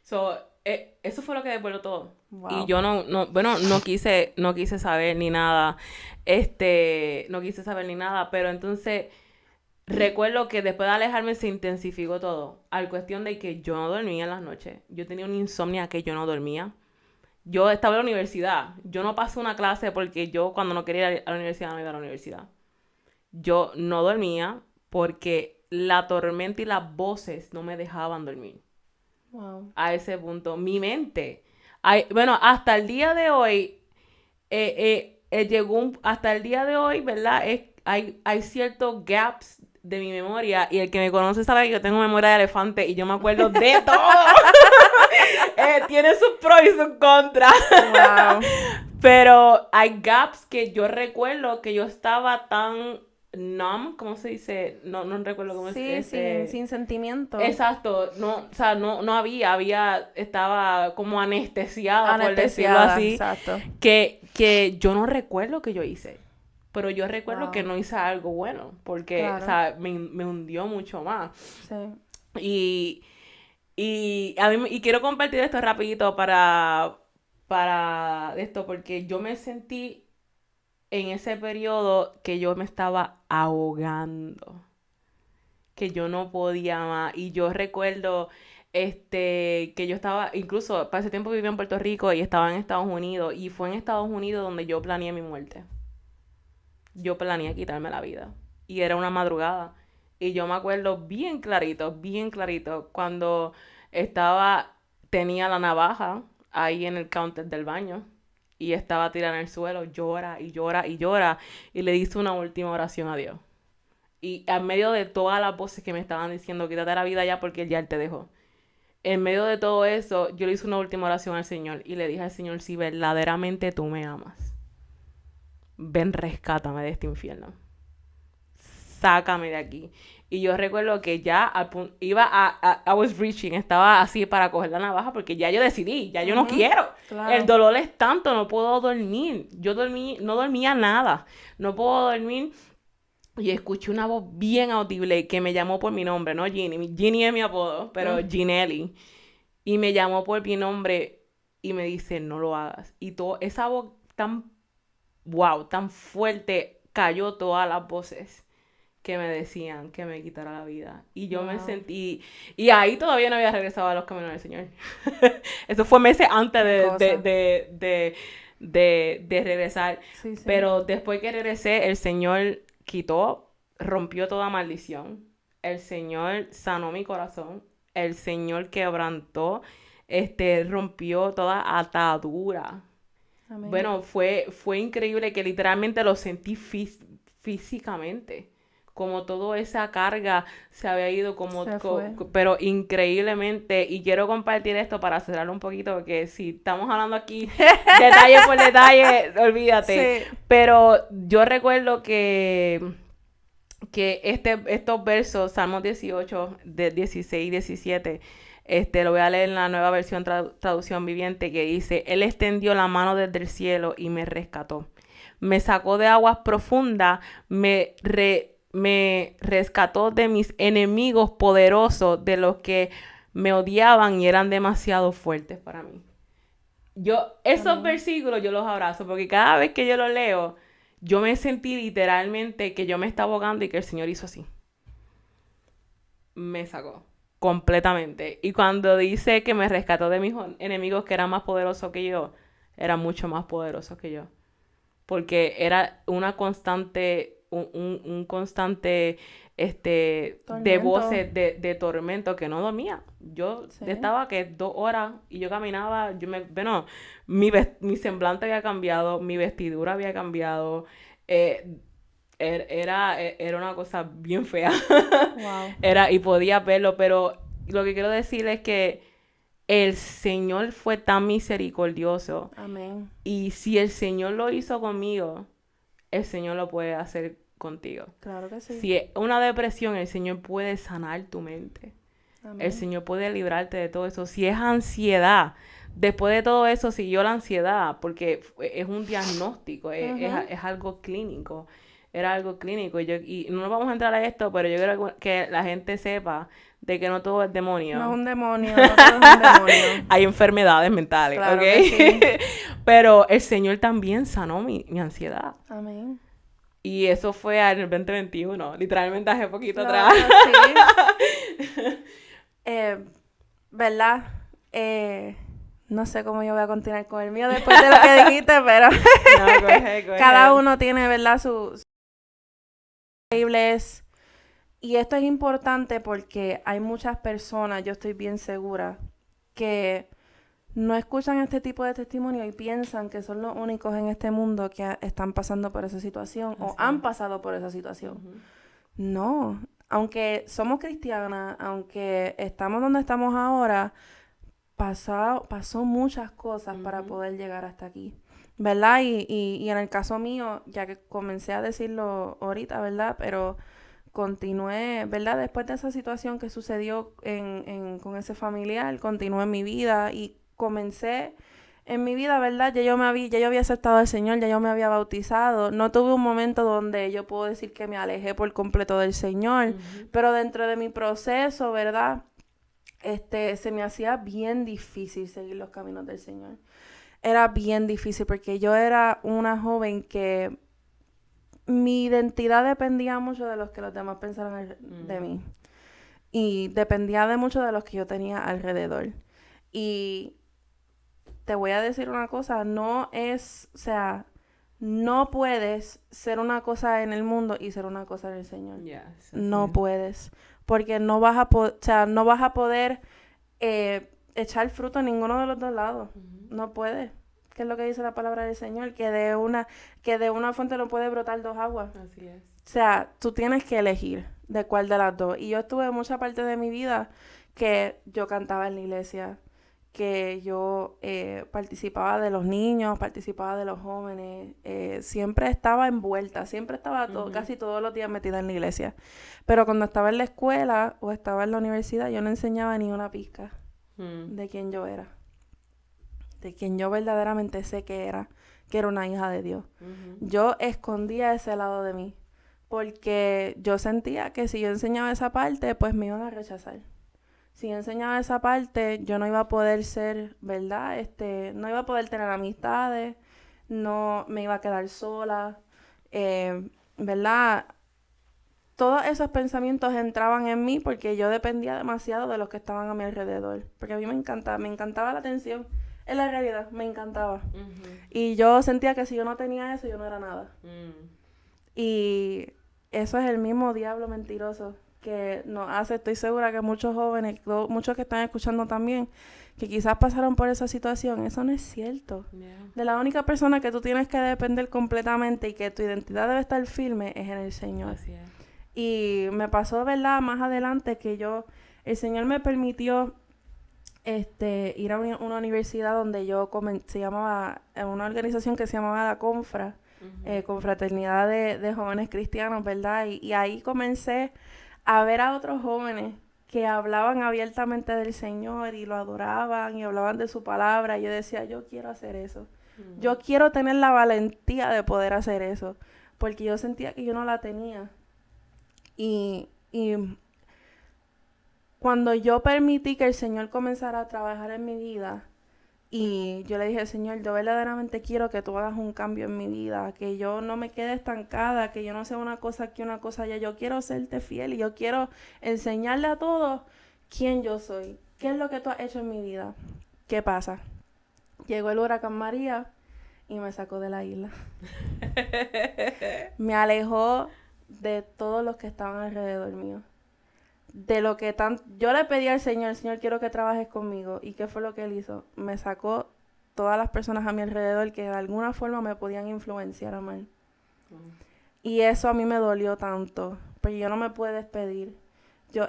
So, eso fue lo que desbordó todo. Wow. Y yo bueno, no quise saber ni nada. No quise saber ni nada, pero entonces recuerdo que después de alejarme se intensificó todo. Al cuestión de que yo no dormía en las noches. Yo tenía una insomnia que yo no dormía. Yo estaba en la universidad. Yo no pasé una clase porque yo cuando no quería ir a la universidad no iba a la universidad. Yo no dormía porque la tormenta y las voces no me dejaban dormir. Wow. A ese punto. Mi mente. Bueno, hasta el día de hoy, hasta el día de hoy, ¿verdad? Hay ciertos gaps de mi memoria y el que me conoce sabe que yo tengo memoria de elefante y yo me acuerdo de todo. Tiene sus pros y sus contras. Wow. Pero hay gaps que yo recuerdo que yo estaba tan numb, ¿cómo se dice? No recuerdo cómo Sí, es. sin sentimiento. Exacto, no, o sea, no estaba como anestesiada, por decirlo Anestesiada, así, exacto. que yo no recuerdo que yo hice, pero yo recuerdo Wow. que no hice algo bueno, porque, Claro. o sea, me hundió mucho más. Sí. Y y quiero compartir esto rapidito para esto, porque yo me sentí en ese periodo que yo me estaba ahogando, que yo no podía más. Y yo recuerdo que yo estaba, incluso para ese tiempo vivía en Puerto Rico y estaba en Estados Unidos. Y fue en Estados Unidos donde yo planeé mi muerte. Yo planeé quitarme la vida. Y era una madrugada. Y yo me acuerdo bien clarito, cuando tenía la navaja ahí en el counter del baño. Y estaba tirada en el suelo, llora y llora y llora. Y le hice una última oración a Dios. Y en medio de todas las voces que me estaban diciendo, quítate la vida ya porque Él te dejó. En medio de todo eso, yo le hice una última oración al Señor y le dije al Señor, si verdaderamente tú me amas, ven, rescátame de este infierno. Sácame de aquí. Y yo recuerdo que ya I was reaching, estaba así para coger la navaja porque ya yo decidí, ya yo no quiero. Claro. El dolor es tanto, no puedo dormir. No dormía nada. No puedo dormir. Y escuché una voz bien audible que me llamó por mi nombre, no Ginny. Ginny es mi apodo, pero Ginelli. Y me llamó por mi nombre y me dice, no lo hagas. Y esa voz tan fuerte, cayó todas las voces que me decían que me quitara la vida. Y yo me sentí... Y ahí todavía no había regresado a los caminos del Señor. Eso fue meses antes de regresar. Sí. Pero después que regresé, el Señor rompió toda maldición. El Señor sanó mi corazón. El Señor quebrantó, rompió toda atadura. Amén. Bueno, fue increíble que literalmente lo sentí físicamente. Como toda esa carga se había ido pero increíblemente. Y quiero compartir esto para cerrar un poquito, porque si estamos hablando aquí detalle por detalle, olvídate. Sí. Pero yo recuerdo que estos versos, Salmos 18, de 16 y 17, lo voy a leer en la nueva versión traducción viviente, que dice, Él extendió la mano desde el cielo y me rescató. Me sacó de aguas profundas, me rescató de mis enemigos poderosos, de los que me odiaban y eran demasiado fuertes para mí. Esos versículos yo los abrazo, porque cada vez que yo los leo, yo me sentí literalmente que yo me estaba ahogando y que el Señor hizo así. Me sacó completamente. Y cuando dice que me rescató de mis enemigos que eran más poderosos que yo, eran mucho más poderosos que yo. Porque era una constante, un constante de Tormento. voces de tormento que no dormía. Yo Sí. estaba que 2 horas y yo caminaba, bueno, mi semblante había cambiado, mi vestidura había cambiado, era una cosa bien fea. Wow. Y podía verlo, pero lo que quiero decir es que el Señor fue tan misericordioso. Amén. Y si el Señor lo hizo conmigo, el Señor lo puede hacer contigo. Claro que sí. Si es una depresión, el Señor puede sanar tu mente. Amén. El Señor puede librarte de todo eso. Si es ansiedad, después de todo eso siguió la ansiedad, porque es un diagnóstico, es algo clínico. Era algo clínico. Y no nos vamos a entrar a esto, pero yo quiero que la gente sepa de que no todo es demonio. No es un demonio, no todo es un demonio. Hay enfermedades mentales, Claro ¿ok? que sí. Pero el Señor también sanó mi ansiedad. Amén. Y eso fue en el 2021, literalmente hace poquito Claro atrás. que sí. ¿Verdad? No sé cómo yo voy a continuar con el mío después de lo que dijiste, pero No, coge. cada uno tiene, ¿verdad? Sus increíbles. Y esto es importante porque hay muchas personas, yo estoy bien segura, que no escuchan este tipo de testimonio y piensan que son los únicos en este mundo que están pasando por esa situación o han pasado por esa situación. Uh-huh. No, aunque somos cristianas, aunque estamos donde estamos ahora, pasó muchas cosas para poder llegar hasta aquí, ¿verdad? Y en el caso mío, ya que comencé a decirlo ahorita, ¿verdad? Pero continué, ¿verdad? Después de esa situación que sucedió con ese familiar, continué en mi vida y comencé en mi vida, ¿verdad? Ya yo había aceptado al Señor, ya yo me había bautizado. No tuve un momento donde yo puedo decir que me alejé por completo del Señor, pero dentro de mi proceso, ¿verdad? Se me hacía bien difícil seguir los caminos del Señor. Era bien difícil porque yo era una joven que mi identidad dependía mucho de lo que los demás pensaran de mí. Y dependía de mucho de los que yo tenía alrededor. Y te voy a decir una cosa, no puedes ser una cosa en el mundo y ser una cosa en el Señor. Yes, No puedes. Porque no vas a poder echar fruto en ninguno de los dos lados. No puedes. ¿Qué es lo que dice la palabra del Señor? Que de una fuente no puede brotar dos aguas. Así es. O sea, tú tienes que elegir de cuál de las dos. Y yo estuve mucha parte de mi vida que yo cantaba en la iglesia, que yo participaba de los niños, participaba de los jóvenes, siempre estaba envuelta, siempre estaba casi todos los días metida en la iglesia. Pero cuando estaba en la escuela o estaba en la universidad, yo no enseñaba ni una pizca de quién yo era, de quién yo verdaderamente sé que era una hija de Dios. Yo escondía ese lado de mí, porque yo sentía que si yo enseñaba esa parte, pues me iban a rechazar. Si yo enseñaba esa parte, yo no iba a poder ser, ¿verdad? No iba a poder tener amistades, no me iba a quedar sola, ¿verdad? Todos esos pensamientos entraban en mí porque yo dependía demasiado de los que estaban a mi alrededor. Porque a mí me encantaba la atención. En la realidad, me encantaba. Y yo sentía que si yo no tenía eso, yo no era nada. Y eso es el mismo diablo mentiroso que nos hace, estoy segura que muchos jóvenes, muchos que están escuchando también, que quizás pasaron por esa situación, eso no es cierto. De la única persona que tú tienes que depender completamente y que tu identidad debe estar firme es en el Señor. Así es. Y me pasó, ¿verdad? Más adelante que el Señor me permitió ir a una universidad donde yo se llamaba, una organización que se llamaba la Confra, Confraternidad de Jóvenes Cristianos, ¿verdad? Y ahí comencé a ver a otros jóvenes que hablaban abiertamente del Señor y lo adoraban y hablaban de su palabra. Y yo decía, yo quiero hacer eso. Yo quiero tener la valentía de poder hacer eso, porque yo sentía que yo no la tenía. Y cuando yo permití que el Señor comenzara a trabajar en mi vida, y yo le dije, Señor, yo verdaderamente quiero que tú hagas un cambio en mi vida, que yo no me quede estancada, que yo no sea una cosa aquí, una cosa allá. Yo quiero serte fiel y yo quiero enseñarle a todos quién yo soy, qué es lo que tú has hecho en mi vida. ¿Qué pasa? Llegó el huracán María y me sacó de la isla. Me alejó de todos los que estaban alrededor mío. De lo que yo le pedí al Señor, quiero que trabajes conmigo. ¿Y qué fue lo que Él hizo? Me sacó todas las personas a mi alrededor que de alguna forma me podían influenciar a mal. Y eso a mí me dolió tanto, porque yo no me pude despedir.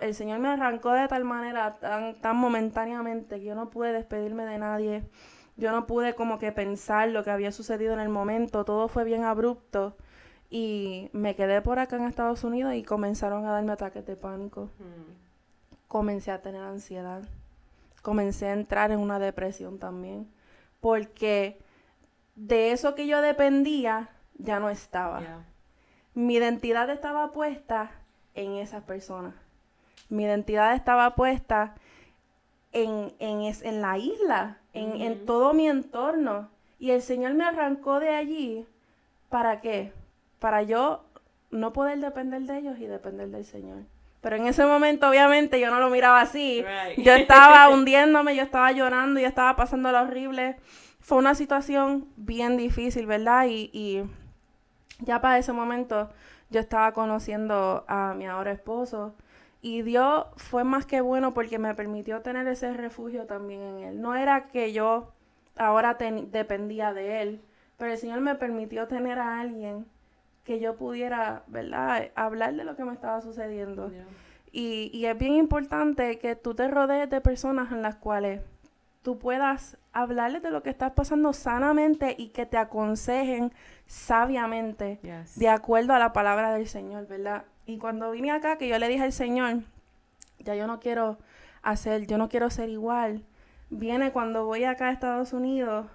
El Señor me arrancó de tal manera, tan momentáneamente, que yo no pude despedirme de nadie. Yo no pude como que pensar lo que había sucedido en el momento. Todo fue bien abrupto. Y me quedé por acá en Estados Unidos y comenzaron a darme ataques de pánico. Comencé a tener ansiedad. Comencé a entrar en una depresión también. Porque de eso que yo dependía, ya no estaba. Yeah. Mi identidad estaba puesta en esas personas. Mi identidad estaba puesta en la isla, en todo mi entorno. Y el Señor me arrancó de allí. ¿Para qué? Para yo no poder depender de ellos y depender del Señor. Pero en ese momento, obviamente, yo no lo miraba así. Right. Yo estaba hundiéndome, yo estaba llorando, yo estaba pasando lo horrible. Fue una situación bien difícil, ¿verdad? Y ya para ese momento yo estaba conociendo a mi ahora esposo. Y Dios fue más que bueno porque me permitió tener ese refugio también en Él. No era que yo ahora dependía de Él, pero el Señor me permitió tener a alguien que yo pudiera, ¿verdad?, hablar de lo que me estaba sucediendo. Yeah. Y es bien importante que tú te rodees de personas en las cuales tú puedas hablarles de lo que estás pasando sanamente y que te aconsejen sabiamente, Yes. de acuerdo a la palabra del Señor, ¿verdad? Y cuando vine acá, que yo le dije al Señor, ya yo no quiero ser igual. Viene cuando voy acá a Estados Unidos,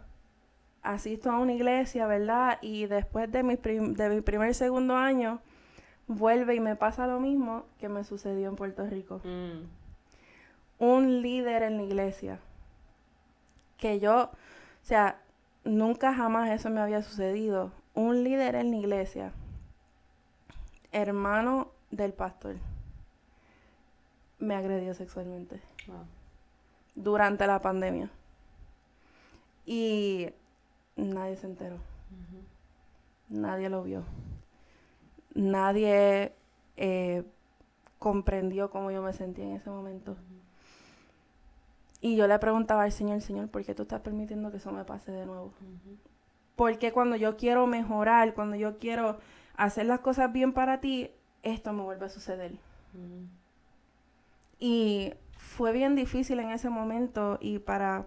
asisto a una iglesia, ¿verdad? Y después de mi primer segundo año, vuelve y me pasa lo mismo que me sucedió en Puerto Rico. Un líder en la iglesia, que yo, o sea, nunca jamás eso me había sucedido. Un líder en la iglesia, hermano del pastor, me agredió sexualmente. Wow. Durante la pandemia. Y nadie se enteró. Nadie lo vio. Nadie comprendió cómo yo me sentía en ese momento. Y yo le preguntaba al Señor, ¿por qué tú estás permitiendo que eso me pase de nuevo? Porque cuando yo quiero mejorar, cuando yo quiero hacer las cosas bien para ti, esto me vuelve a suceder. Y fue bien difícil en ese momento, y para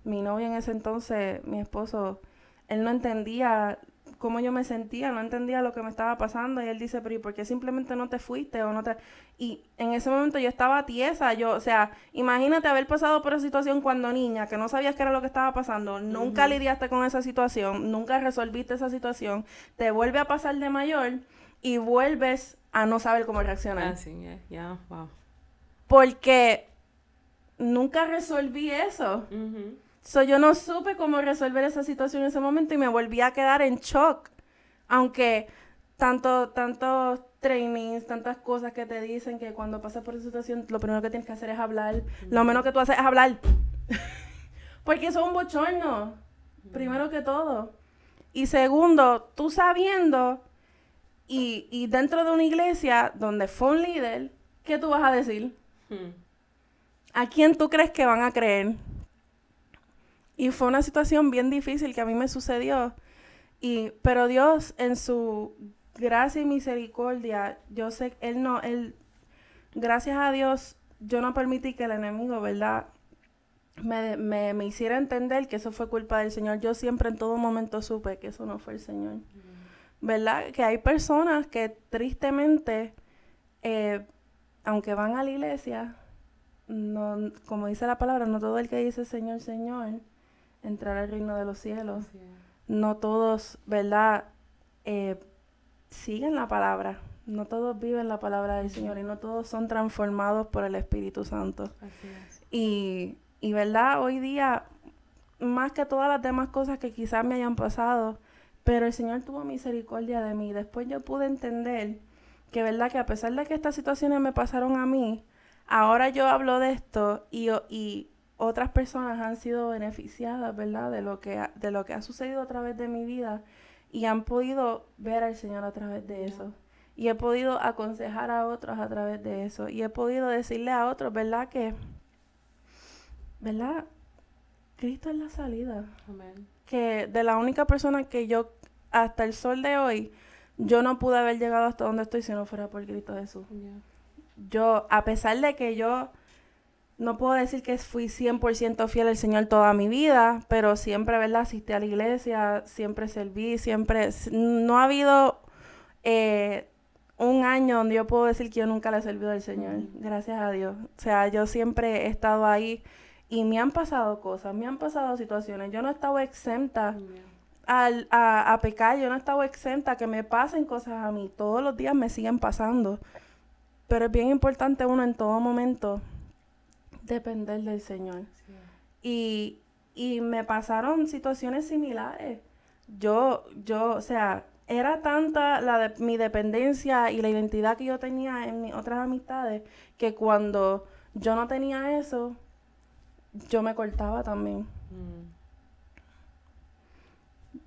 mi novio en ese entonces, mi esposo, él no entendía cómo yo me sentía, no entendía lo que me estaba pasando, y él dice, pero ¿y por qué simplemente no te fuiste? Y en ese momento yo estaba tiesa, o sea, imagínate haber pasado por esa situación cuando niña, que no sabías qué era lo que estaba pasando, nunca lidiaste con esa situación, nunca resolviste esa situación, te vuelve a pasar de mayor, y vuelves a no saber cómo reaccionar. Yeah, wow. Porque nunca resolví eso. Yo no supe cómo resolver esa situación en ese momento y me volví a quedar en shock. Aunque tantos trainings, tantas cosas que te dicen que cuando pasas por esa situación, lo primero que tienes que hacer es hablar. Lo menos que tú haces es hablar. Porque eso es un bochorno. Primero que todo. Y segundo, tú sabiendo y dentro de una iglesia donde fue un líder, ¿qué tú vas a decir? ¿A quién tú crees que van a creer? Y fue una situación bien difícil que a mí me sucedió. Pero Dios, en su gracia y misericordia, yo sé, gracias a Dios, yo no permití que el enemigo, ¿verdad?, me hiciera entender que eso fue culpa del Señor. Yo siempre en todo momento supe que eso no fue el Señor. ¿Verdad? Que hay personas que tristemente, aunque van a la iglesia, no, como dice la palabra, no todo el que dice Señor, Señor, entrará al reino de los cielos. No todos, ¿verdad?, siguen la palabra. No todos viven la palabra del Señor y no todos son transformados por el Espíritu Santo. Y ¿verdad? Hoy día, más que todas las demás cosas que quizás me hayan pasado, pero el Señor tuvo misericordia de mí. Después yo pude entender que, ¿verdad?, que a pesar de que estas situaciones me pasaron a mí, ahora yo hablo de esto y otras personas han sido beneficiadas, ¿verdad?, de lo que ha sucedido a través de mi vida y han podido ver al Señor a través de eso. y he podido aconsejar a otros a través de eso. Y he podido decirle a otros, ¿verdad? ¿Verdad? Cristo es la salida. Amén. Que de la única persona que yo, hasta el sol de hoy, yo no pude haber llegado hasta donde estoy si no fuera por Cristo Jesús. Yeah. Yo, a pesar de que yo no puedo decir que fui 100% fiel al Señor toda mi vida, pero siempre, ¿verdad? Asistí a la iglesia, siempre serví, no ha habido un año donde yo puedo decir que yo nunca le he servido al Señor, gracias a Dios. O sea, yo siempre he estado ahí y me han pasado cosas, me han pasado situaciones. Yo no he estado exenta a pecar, yo no he estado exenta a que me pasen cosas a mí. Todos los días me siguen pasando. Pero es bien importante uno en todo momento depender del Señor. Sí. Y me pasaron situaciones similares. O sea, era tanta mi dependencia y la identidad que yo tenía en mis otras amistades que cuando yo no tenía eso, yo me cortaba también.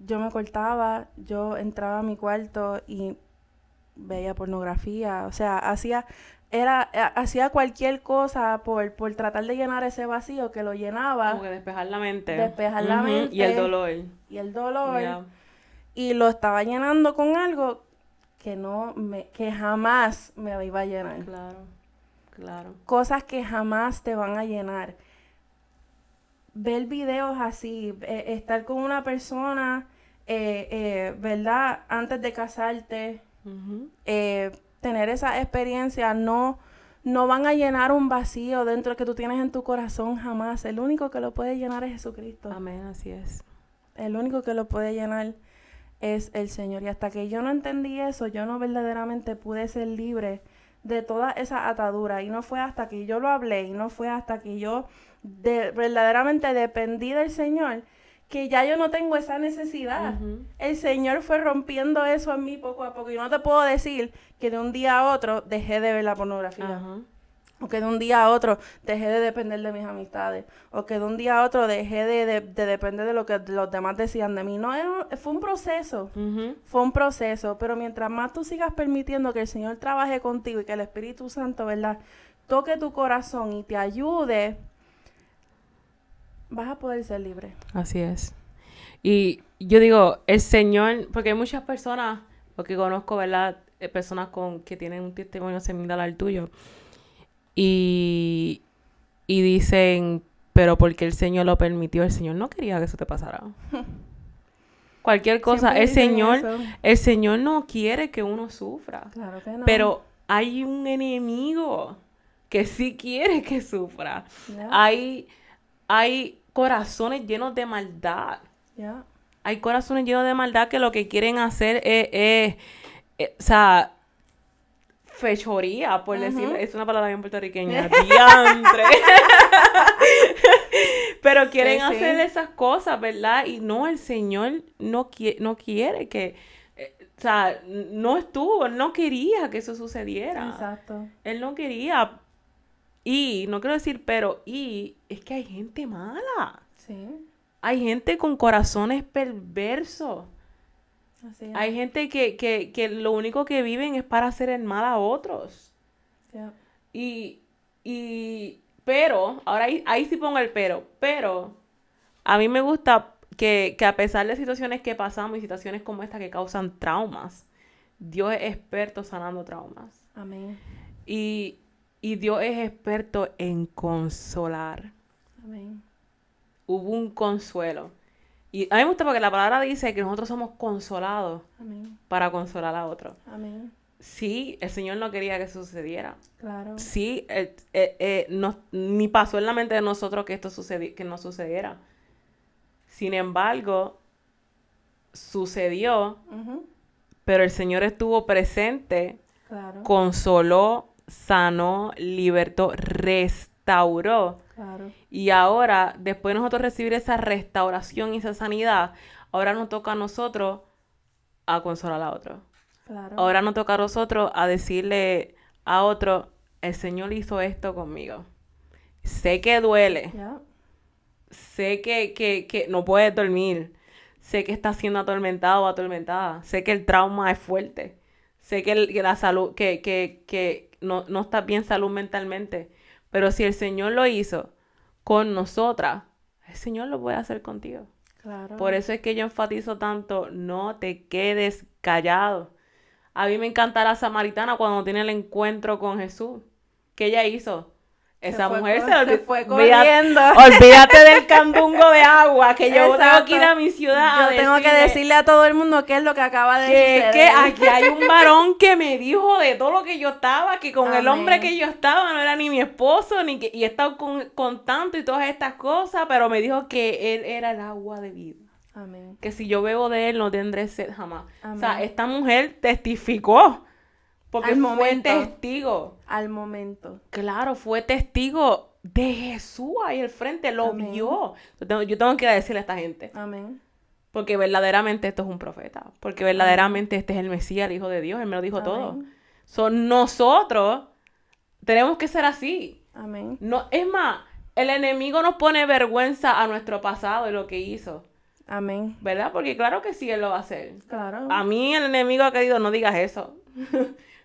Yo me cortaba, yo entraba a mi cuarto y veía pornografía, o sea, hacía cualquier cosa por tratar de llenar ese vacío que lo llenaba. Como que despejar la mente. Y el dolor. Yeah. Y lo estaba llenando con algo que jamás me iba a llenar. Claro. Cosas que jamás te van a llenar. Ver videos así, estar con una persona, ¿verdad? Antes de casarte, tener esa experiencia, no van a llenar un vacío dentro que tú tienes en tu corazón jamás. El único que lo puede llenar es Jesucristo. Amén, así es. El único que lo puede llenar es el Señor. Y hasta que yo no entendí eso, yo no verdaderamente pude ser libre de toda esa atadura. Y no fue hasta que yo lo hablé, y no fue hasta que yo verdaderamente dependí del Señor, que ya yo no tengo esa necesidad. El Señor fue rompiendo eso en mí poco a poco. Y no te puedo decir que de un día a otro dejé de ver la pornografía. O que de un día a otro dejé de depender de mis amistades. O que de un día a otro dejé de depender de lo que los demás decían de mí. No, fue un proceso. Fue un proceso. Pero mientras más tú sigas permitiendo que el Señor trabaje contigo y que el Espíritu Santo, ¿verdad?, toque tu corazón y te ayude, vas a poder ser libre. Así es. Y yo digo, el Señor, porque hay muchas personas, porque conozco, ¿verdad?, personas que tienen un testimonio similar al tuyo, y dicen, pero porque el Señor lo permitió, el Señor no quería que eso te pasara. Cualquier cosa, el Señor no quiere que uno sufra. Claro que no. Pero hay un enemigo que sí quiere que sufra. Yeah. Hay corazones llenos de maldad. Yeah. Hay corazones llenos de maldad que lo que quieren hacer es o sea, fechoría, por decirlo. Es una palabra bien puertorriqueña. Diantre. Pero quieren hacer esas cosas, ¿verdad? Y no, el Señor no quiere que... o sea, Él no quería que eso sucediera. Exacto. Él no quería. Y, no quiero decir es que hay gente mala. Sí. Hay gente con corazones perversos. Así es. Hay gente que lo único que viven es para hacer el mal a otros. Yeah. Pero, ahora ahí sí pongo el pero a mí me gusta que a pesar de situaciones que pasamos y situaciones como esta que causan traumas, Dios es experto sanando traumas. Amén. Y Dios es experto en consolar. Amén. Hubo un consuelo. Y a mí me gusta porque la palabra dice que nosotros somos consolados. Amén. Para consolar a otros. Amén. Sí, el Señor no quería que eso sucediera. Claro. Sí, ni pasó en la mente de nosotros que esto que no sucediera. Sin embargo, sucedió, pero el Señor estuvo presente, claro, consoló, sanó, libertó, restauró. Claro. Y ahora, después de nosotros recibir esa restauración y esa sanidad, ahora nos toca a nosotros a consolar a otro. Claro. Ahora nos toca a nosotros a decirle a otro, el Señor hizo esto conmigo. Sé que duele. Yeah. Sé que no puedes dormir. Sé que estás siendo atormentado o atormentada. Sé que el trauma es fuerte. sé que la salud, que no estás bien salud mentalmente, pero si el Señor lo hizo con nosotras, el Señor lo puede hacer contigo. Claro. Por eso es que yo enfatizo tanto, no te quedes callado. A mí me encanta la samaritana cuando tiene el encuentro con Jesús. ¿Qué ella hizo? Esa mujer se fue olvídate, corriendo. olvídate del candungo de agua, que yo tengo Exacto. que ir a mi ciudad Yo tengo que decirle a todo el mundo qué es lo que acaba de suceder. que aquí hay un varón que me dijo de todo lo que yo estaba, que con el Amén. hombre que yo estaba no era ni mi esposo, y he estado con tanto y todas estas cosas, pero me dijo que él era el agua de vida. Amén. Que si yo bebo de él no tendré sed jamás. Amén. O sea, esta mujer testificó. Porque Al fue momento. testigo. Al momento. Claro, fue testigo de Jesús ahí al frente. Lo Amén. vio. Yo tengo que decirle a esta gente. Amén. Porque verdaderamente esto es un profeta. Porque verdaderamente este es el Mesías, el Hijo de Dios. Él me lo dijo todo. Amén. Nosotros tenemos que ser así. Amén. No, es más, el enemigo nos pone vergüenza a nuestro pasado y lo que hizo. Amén. ¿Verdad? Porque claro que sí, él lo va a hacer. Claro. A mí el enemigo ha querido, no digas eso.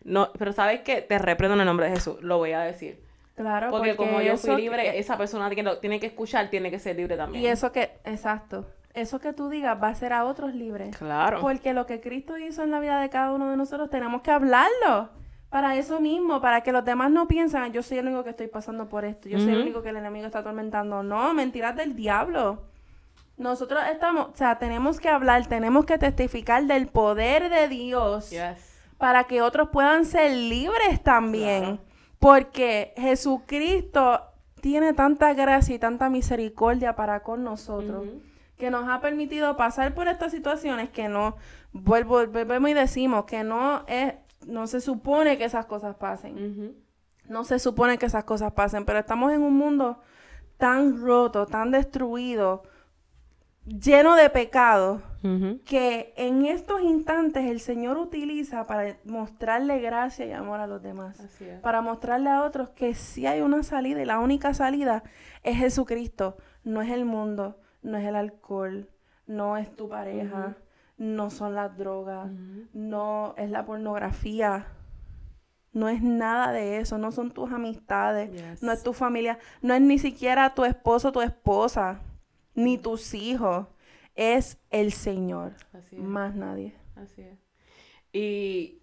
No, pero ¿sabes qué? Te reprendo en el nombre de Jesús. Lo voy a decir. Claro, Porque como yo fui eso libre, esa persona tiene que escuchar, tiene que ser libre también. Y eso exacto. Eso que tú digas va a ser a otros libres. Claro. Porque lo que Cristo hizo en la vida de cada uno de nosotros tenemos que hablarlo. Para eso mismo, para que los demás no piensen, yo soy el único que estoy pasando por esto, yo soy el único que el enemigo está atormentando. No, mentiras del diablo. Nosotros tenemos que hablar, tenemos que testificar del poder de Dios. Yes. Para que otros puedan ser libres también. Claro. Porque Jesucristo tiene tanta gracia y tanta misericordia para con nosotros, que nos ha permitido pasar por estas situaciones que no, volvemos y decimos que no se supone que esas cosas pasen. No se supone que esas cosas pasen, pero estamos en un mundo tan roto, tan destruido, lleno de pecado, que en estos instantes el Señor utiliza para mostrarle gracia y amor a los demás. Así es. Para mostrarle a otros que sí hay una salida y la única salida es Jesucristo. No es el mundo, no es el alcohol, no es tu pareja, no son las drogas, no es la pornografía. No es nada de eso, no son tus amistades, Yes. no es tu familia, no es ni siquiera tu esposo o tu esposa, ni tus hijos. Es el Señor, Así es. más nadie. Así es. Y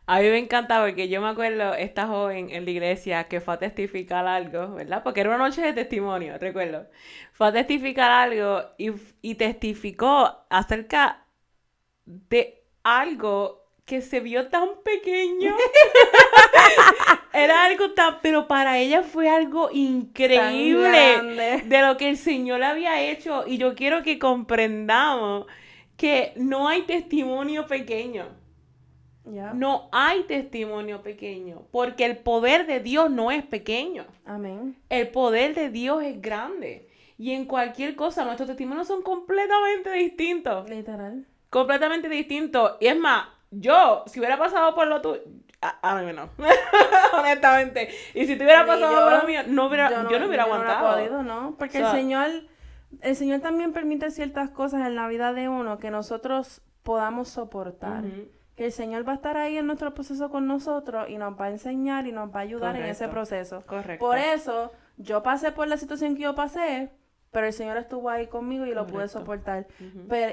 a mí me encanta porque yo me acuerdo esta joven en la iglesia que fue a testificar algo, ¿verdad? Porque era una noche de testimonio, recuerdo. Fue a testificar algo y testificó acerca de algo que se vio tan pequeño. Era algo pero para ella fue algo increíble Tan grande. de lo que el Señor había hecho. Y yo quiero que comprendamos que no hay testimonio pequeño. Ya. No hay testimonio pequeño, porque el poder de Dios no es pequeño. Amén. El poder de Dios es grande. Y en cualquier cosa, nuestros testimonios son completamente distintos. Literal. Completamente distintos. Y es más, yo, si hubiera pasado por lo tuyo, a mí no. Honestamente. Y si te hubiera pasado por lo mío, yo no hubiera aguantado. No he podido, ¿no? Porque O sea, el Señor también permite ciertas cosas en la vida de uno que nosotros podamos soportar. Que el Señor va a estar ahí en nuestro proceso con nosotros y nos va a enseñar y nos va a ayudar en ese proceso. Correcto. Por eso, yo pasé por la situación que yo pasé, pero el Señor estuvo ahí conmigo y lo pude soportar.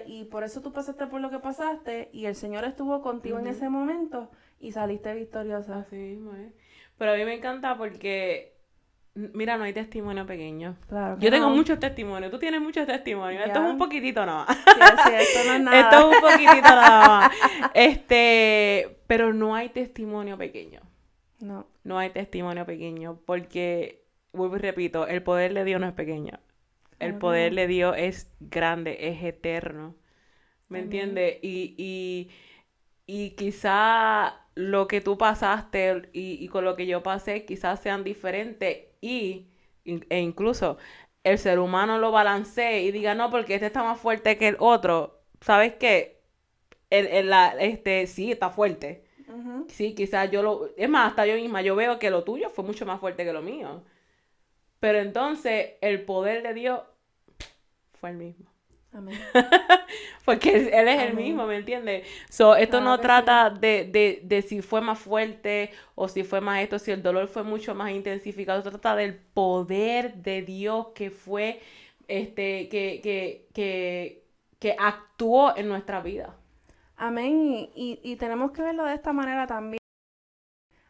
Y por eso tú pasaste por lo que pasaste y el Señor estuvo contigo en ese momento y saliste victoriosa. Así mismo es. Pero a mí me encanta porque, mira, no hay testimonio pequeño. Claro que Yo tengo no. muchos testimonios, tú tienes muchos testimonios. Esto Ya. es un poquitito nada más. Sí, esto no es nada. Esto es un poquitito nada más. Pero no hay testimonio pequeño. No. No hay testimonio pequeño porque, vuelvo y repito, el poder de Dios no es pequeño. El Claro. poder de Dios es grande, es eterno. ¿Me entiendes? Y quizá lo que tú pasaste y con lo que yo pasé quizás sean diferentes e incluso el ser humano lo balancee y diga, no, porque este está más fuerte que el otro. ¿Sabes qué? Sí, está fuerte. Sí, quizás es más, hasta yo misma, yo veo que lo tuyo fue mucho más fuerte que lo mío. Pero entonces, el poder de Dios fue el mismo. Amén. Porque él es el Amén. mismo, ¿me entiendes? So, esto Claro no que trata de si fue más fuerte o si fue más esto, si el dolor fue mucho más intensificado. Esto trata del poder de Dios que fue, que actuó en nuestra vida. Amén. Y tenemos que verlo de esta manera también.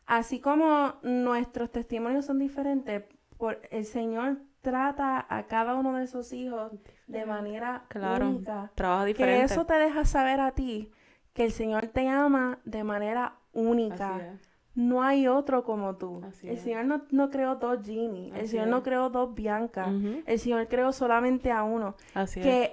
Así como nuestros testimonios son diferentes, el Señor trata a cada uno de sus hijos de manera Claro, única. trabaja Que diferente. eso te deja saber a ti que el Señor te ama de manera Así única. es. No hay otro como tú. Así El es. Señor no creó dos Ginny. El Así Señor es. no creó dos Bianca. Ujú. El Señor creó solamente a uno. Así es.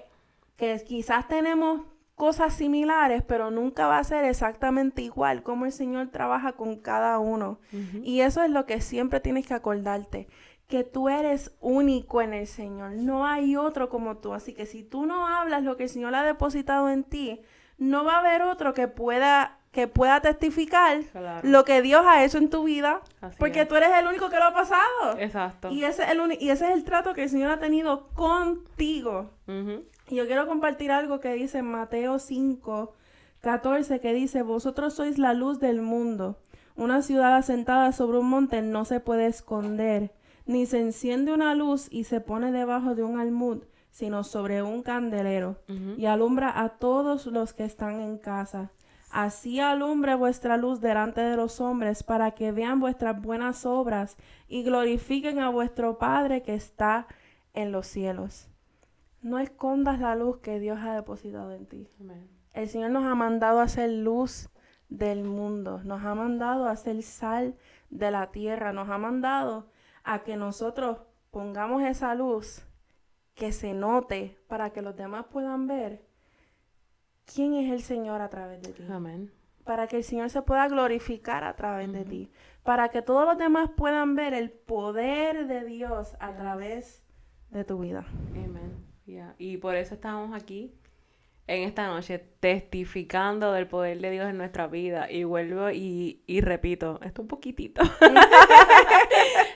Que quizás tenemos cosas similares, pero nunca va a ser exactamente igual como el Señor trabaja con cada uno. Ujú. Y eso es lo que siempre tienes que acordarte, que tú eres único en el Señor, no hay otro como tú. Así que si tú no hablas lo que el Señor ha depositado en ti, no va a haber otro que pueda testificar Claro. lo que Dios ha hecho en tu vida, Así porque es. tú eres el único que lo ha pasado. Exacto. Y ese es el trato que el Señor ha tenido contigo. Ujú. Y yo quiero compartir algo que dice en Mateo 5:14, que dice: vosotros sois la luz del mundo. Una ciudad asentada sobre un monte no se puede esconder, ni se enciende una luz y se pone debajo de un almud, sino sobre un candelero, Ujú. y alumbra a todos los que están en casa. Así alumbre vuestra luz delante de los hombres, para que vean vuestras buenas obras y glorifiquen a vuestro Padre que está en los cielos. No escondas la luz que Dios ha depositado en ti. Amén. El Señor nos ha mandado a ser luz del mundo, nos ha mandado a ser sal de la tierra, nos ha mandado a que nosotros pongamos esa luz que se note para que los demás puedan ver quién es el Señor a través de ti. Amén. Para que el Señor se pueda glorificar a través de ti. Para que todos los demás puedan ver el poder de Dios a través de tu vida. Amén. Yeah. Y por eso estamos aquí en esta noche testificando del poder de Dios en nuestra vida. Y vuelvo y repito, esto es un poquitito.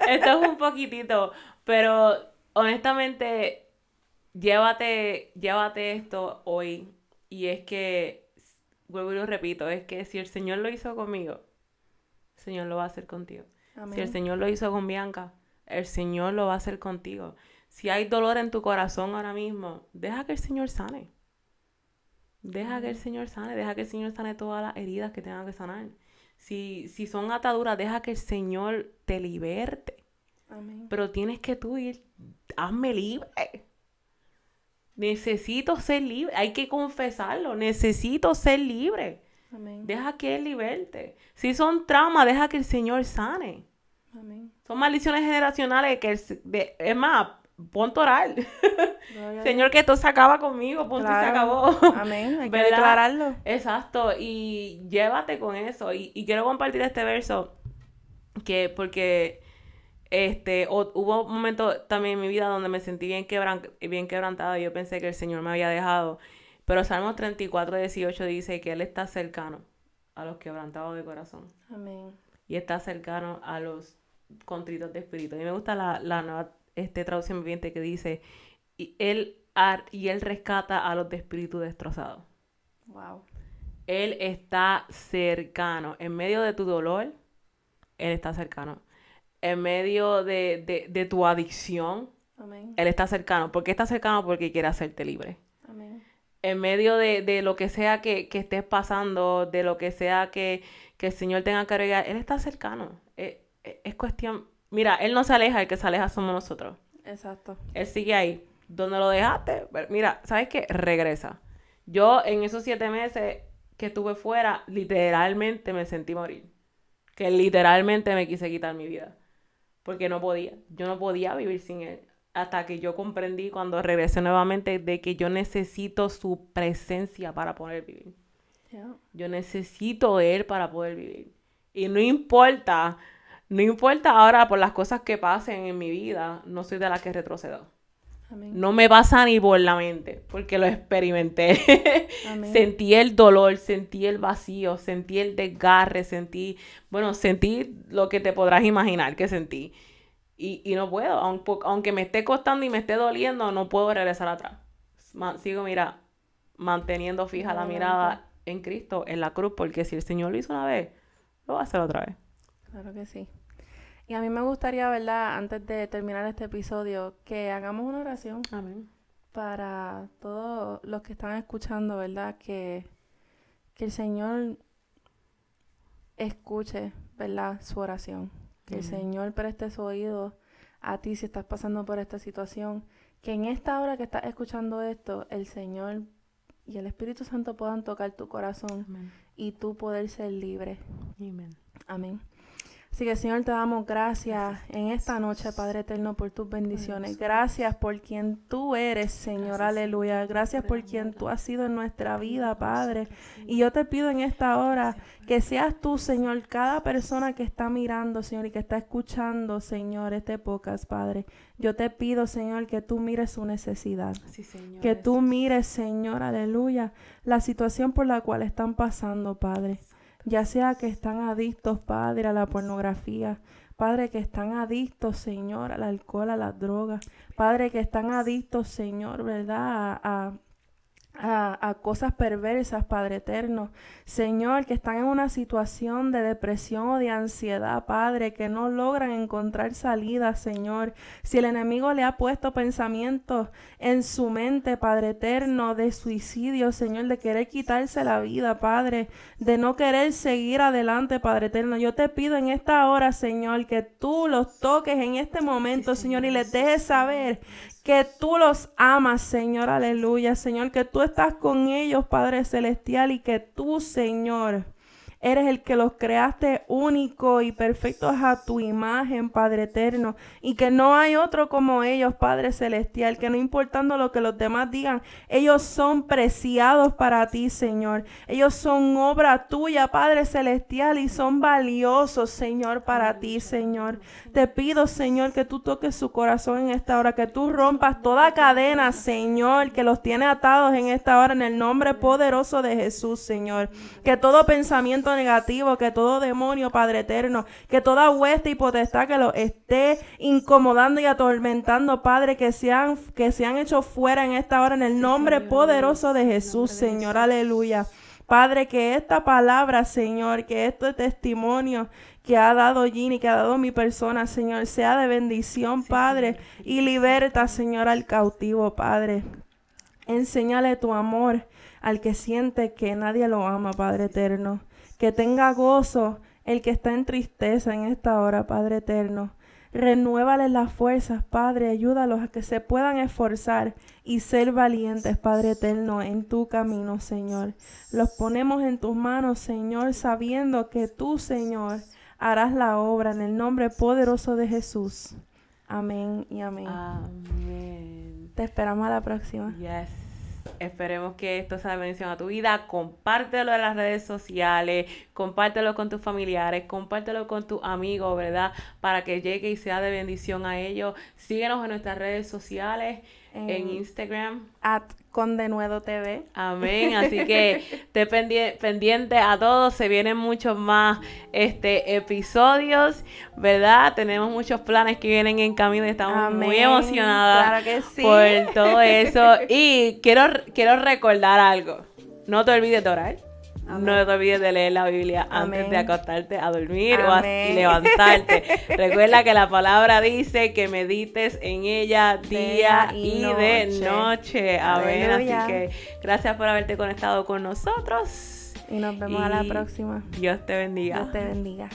Esto es un poquitito. Pero honestamente, llévate esto hoy. Y es que, vuelvo y lo repito, es que si el Señor lo hizo conmigo, el Señor lo va a hacer contigo. Amén. Si el Señor lo hizo con Bianca, el Señor lo va a hacer contigo. Si hay dolor en tu corazón ahora mismo, deja que el Señor sane. Deja que el Señor sane. Deja que el Señor sane todas las heridas que tengan que sanar. Si son ataduras, deja que el Señor te liberte. Amén. Pero tienes que tú ir, hazme libre. Necesito ser libre. Hay que confesarlo. Necesito ser libre. Amén. Deja que Él liberte. Si son traumas, deja que el Señor sane. Amén. Son maldiciones generacionales que es más, ponte a orar. Gloria a Señor, que esto se acaba conmigo, punto y se acabó. Amén. Hay que ¿Verdad? declararlo. Exacto, y llévate con eso. Y quiero compartir este verso porque hubo un momento también en mi vida donde me sentí bien quebrantada y yo pensé que el Señor me había dejado. Pero Salmos 34:18 dice que Él está cercano a los quebrantados de corazón. Amén. Y está cercano a los contritos de espíritu. A mí me gusta la nueva traducción viviente que dice, y él rescata a los de espíritu destrozado. Wow. Él está cercano. En medio de tu dolor, Él está cercano. En medio de tu adicción, Amén. Él está cercano. ¿Por qué está cercano? Porque quiere hacerte libre. Amén. En medio de lo que sea que estés pasando, de lo que sea que el Señor tenga que arreglar, Él está cercano. Es cuestión... Mira, Él no se aleja, el que se aleja somos nosotros. Exacto. Él sigue ahí. ¿Dónde lo dejaste? Mira, ¿sabes qué? Regresa. Yo en esos 7 meses que estuve fuera, literalmente me sentí morir. Que literalmente me quise quitar mi vida. Porque no podía. Yo no podía vivir sin Él. Hasta que yo comprendí cuando regresé nuevamente de que yo necesito su presencia para poder vivir. Yeah. Yo necesito de Él para poder vivir. Y no importa ahora por las cosas que pasen en mi vida, no soy de la que retrocedo. Amén. No me pasa ni por la mente, porque lo experimenté. Amén. Sentí el dolor, sentí el vacío, sentí el desgarre, sentí lo que te podrás imaginar que sentí. Y no puedo, aunque me esté costando y me esté doliendo, no puedo regresar atrás. sigo, mira, manteniendo fija la mirada en Cristo, en la cruz, porque si el Señor lo hizo una vez, lo va a hacer otra vez. Claro que sí. Y a mí me gustaría, ¿verdad?, antes de terminar este episodio, que hagamos una oración. Amén. Para todos los que están escuchando, ¿verdad? Que el Señor escuche, ¿verdad?, su oración. Que el Señor preste su oído a ti si estás pasando por esta situación. Que en esta hora que estás escuchando esto, el Señor y el Espíritu Santo puedan tocar tu corazón. Amén. Y tú poder ser libre. Amén. Amén. Así que, Señor, te damos gracias en esta noche, Padre eterno, por tus bendiciones. Gracias por quien tú eres, Señor, aleluya. Gracias por quien tú has sido en nuestra vida, Padre. Y yo te pido en esta hora que seas tú, Señor, cada persona que está mirando, Señor, y que está escuchando, Señor, este podcast, Padre. Yo te pido, Señor, que tú mires su necesidad. Sí, Señor. Que tú mires, Señor, aleluya, la situación por la cual están pasando, Padre. Ya sea que están adictos, Padre, a la pornografía. Padre, que están adictos, Señor, al alcohol, a las drogas. Padre, que están adictos, Señor, ¿verdad? A cosas perversas, Padre eterno. Señor, que están en una situación de depresión o de ansiedad, Padre, que no logran encontrar salida, Señor. Si el enemigo le ha puesto pensamientos en su mente, Padre eterno, de suicidio, Señor, de querer quitarse la vida, Padre, de no querer seguir adelante, Padre eterno, yo te pido en esta hora, Señor, que tú los toques en este momento, sí, Señor, y les dejes saber que tú los amas, Señor, aleluya, Señor, que tú estás con ellos, Padre celestial, y que tú, Señor, eres el que los creaste únicos y perfectos a tu imagen, Padre eterno, y que no hay otro como ellos, Padre celestial, que no importando lo que los demás digan, ellos son preciados para ti, Señor. Ellos son obra tuya, Padre celestial, y son valiosos, Señor, para ti, Señor. Te pido, Señor, que tú toques su corazón en esta hora, que tú rompas toda cadena, Señor, que los tiene atados en esta hora, en el nombre poderoso de Jesús, Señor. Que todo pensamiento negativo, que todo demonio, Padre eterno, que toda hueste y potestad que los esté incomodando y atormentando, Padre, que se han hecho fuera en esta hora, en el nombre poderoso de Jesús, Señor, aleluya. Padre, que esta palabra, Señor, que este testimonio que ha dado Ginny, que ha dado mi persona, Señor, sea de bendición, Padre, y liberta, Señor, al cautivo, Padre. Enséñale tu amor al que siente que nadie lo ama, Padre eterno. Que tenga gozo el que está en tristeza en esta hora, Padre eterno. Renuévales las fuerzas, Padre. Ayúdalos a que se puedan esforzar y ser valientes, Padre eterno, en tu camino, Señor. Los ponemos en tus manos, Señor, sabiendo que tú, Señor, harás la obra en el nombre poderoso de Jesús. Amén y amén. Amén. Te esperamos a la próxima. Yes. Esperemos que esto sea de bendición a tu vida. Compártelo en las redes sociales, compártelo con tus familiares, compártelo con tus amigos, ¿verdad? Para que llegue y sea de bendición a ellos. Síguenos en nuestras redes sociales, en Instagram. @condenuedo.tv. Amén. Así que esté pendiente a todos. Se vienen muchos más episodios, ¿verdad? Tenemos muchos planes que vienen en camino y estamos muy emocionadas, claro que sí, por todo eso. Y quiero recordar algo. No te olvides de orar. Amén. No te olvides de leer la Biblia antes de acostarte a dormir o a levantarte. Recuerda que la palabra dice que medites en ella día y de noche. Amén. Aleluya. Así que gracias por haberte conectado con nosotros. Y nos vemos a la próxima. Dios te bendiga. Dios te bendiga.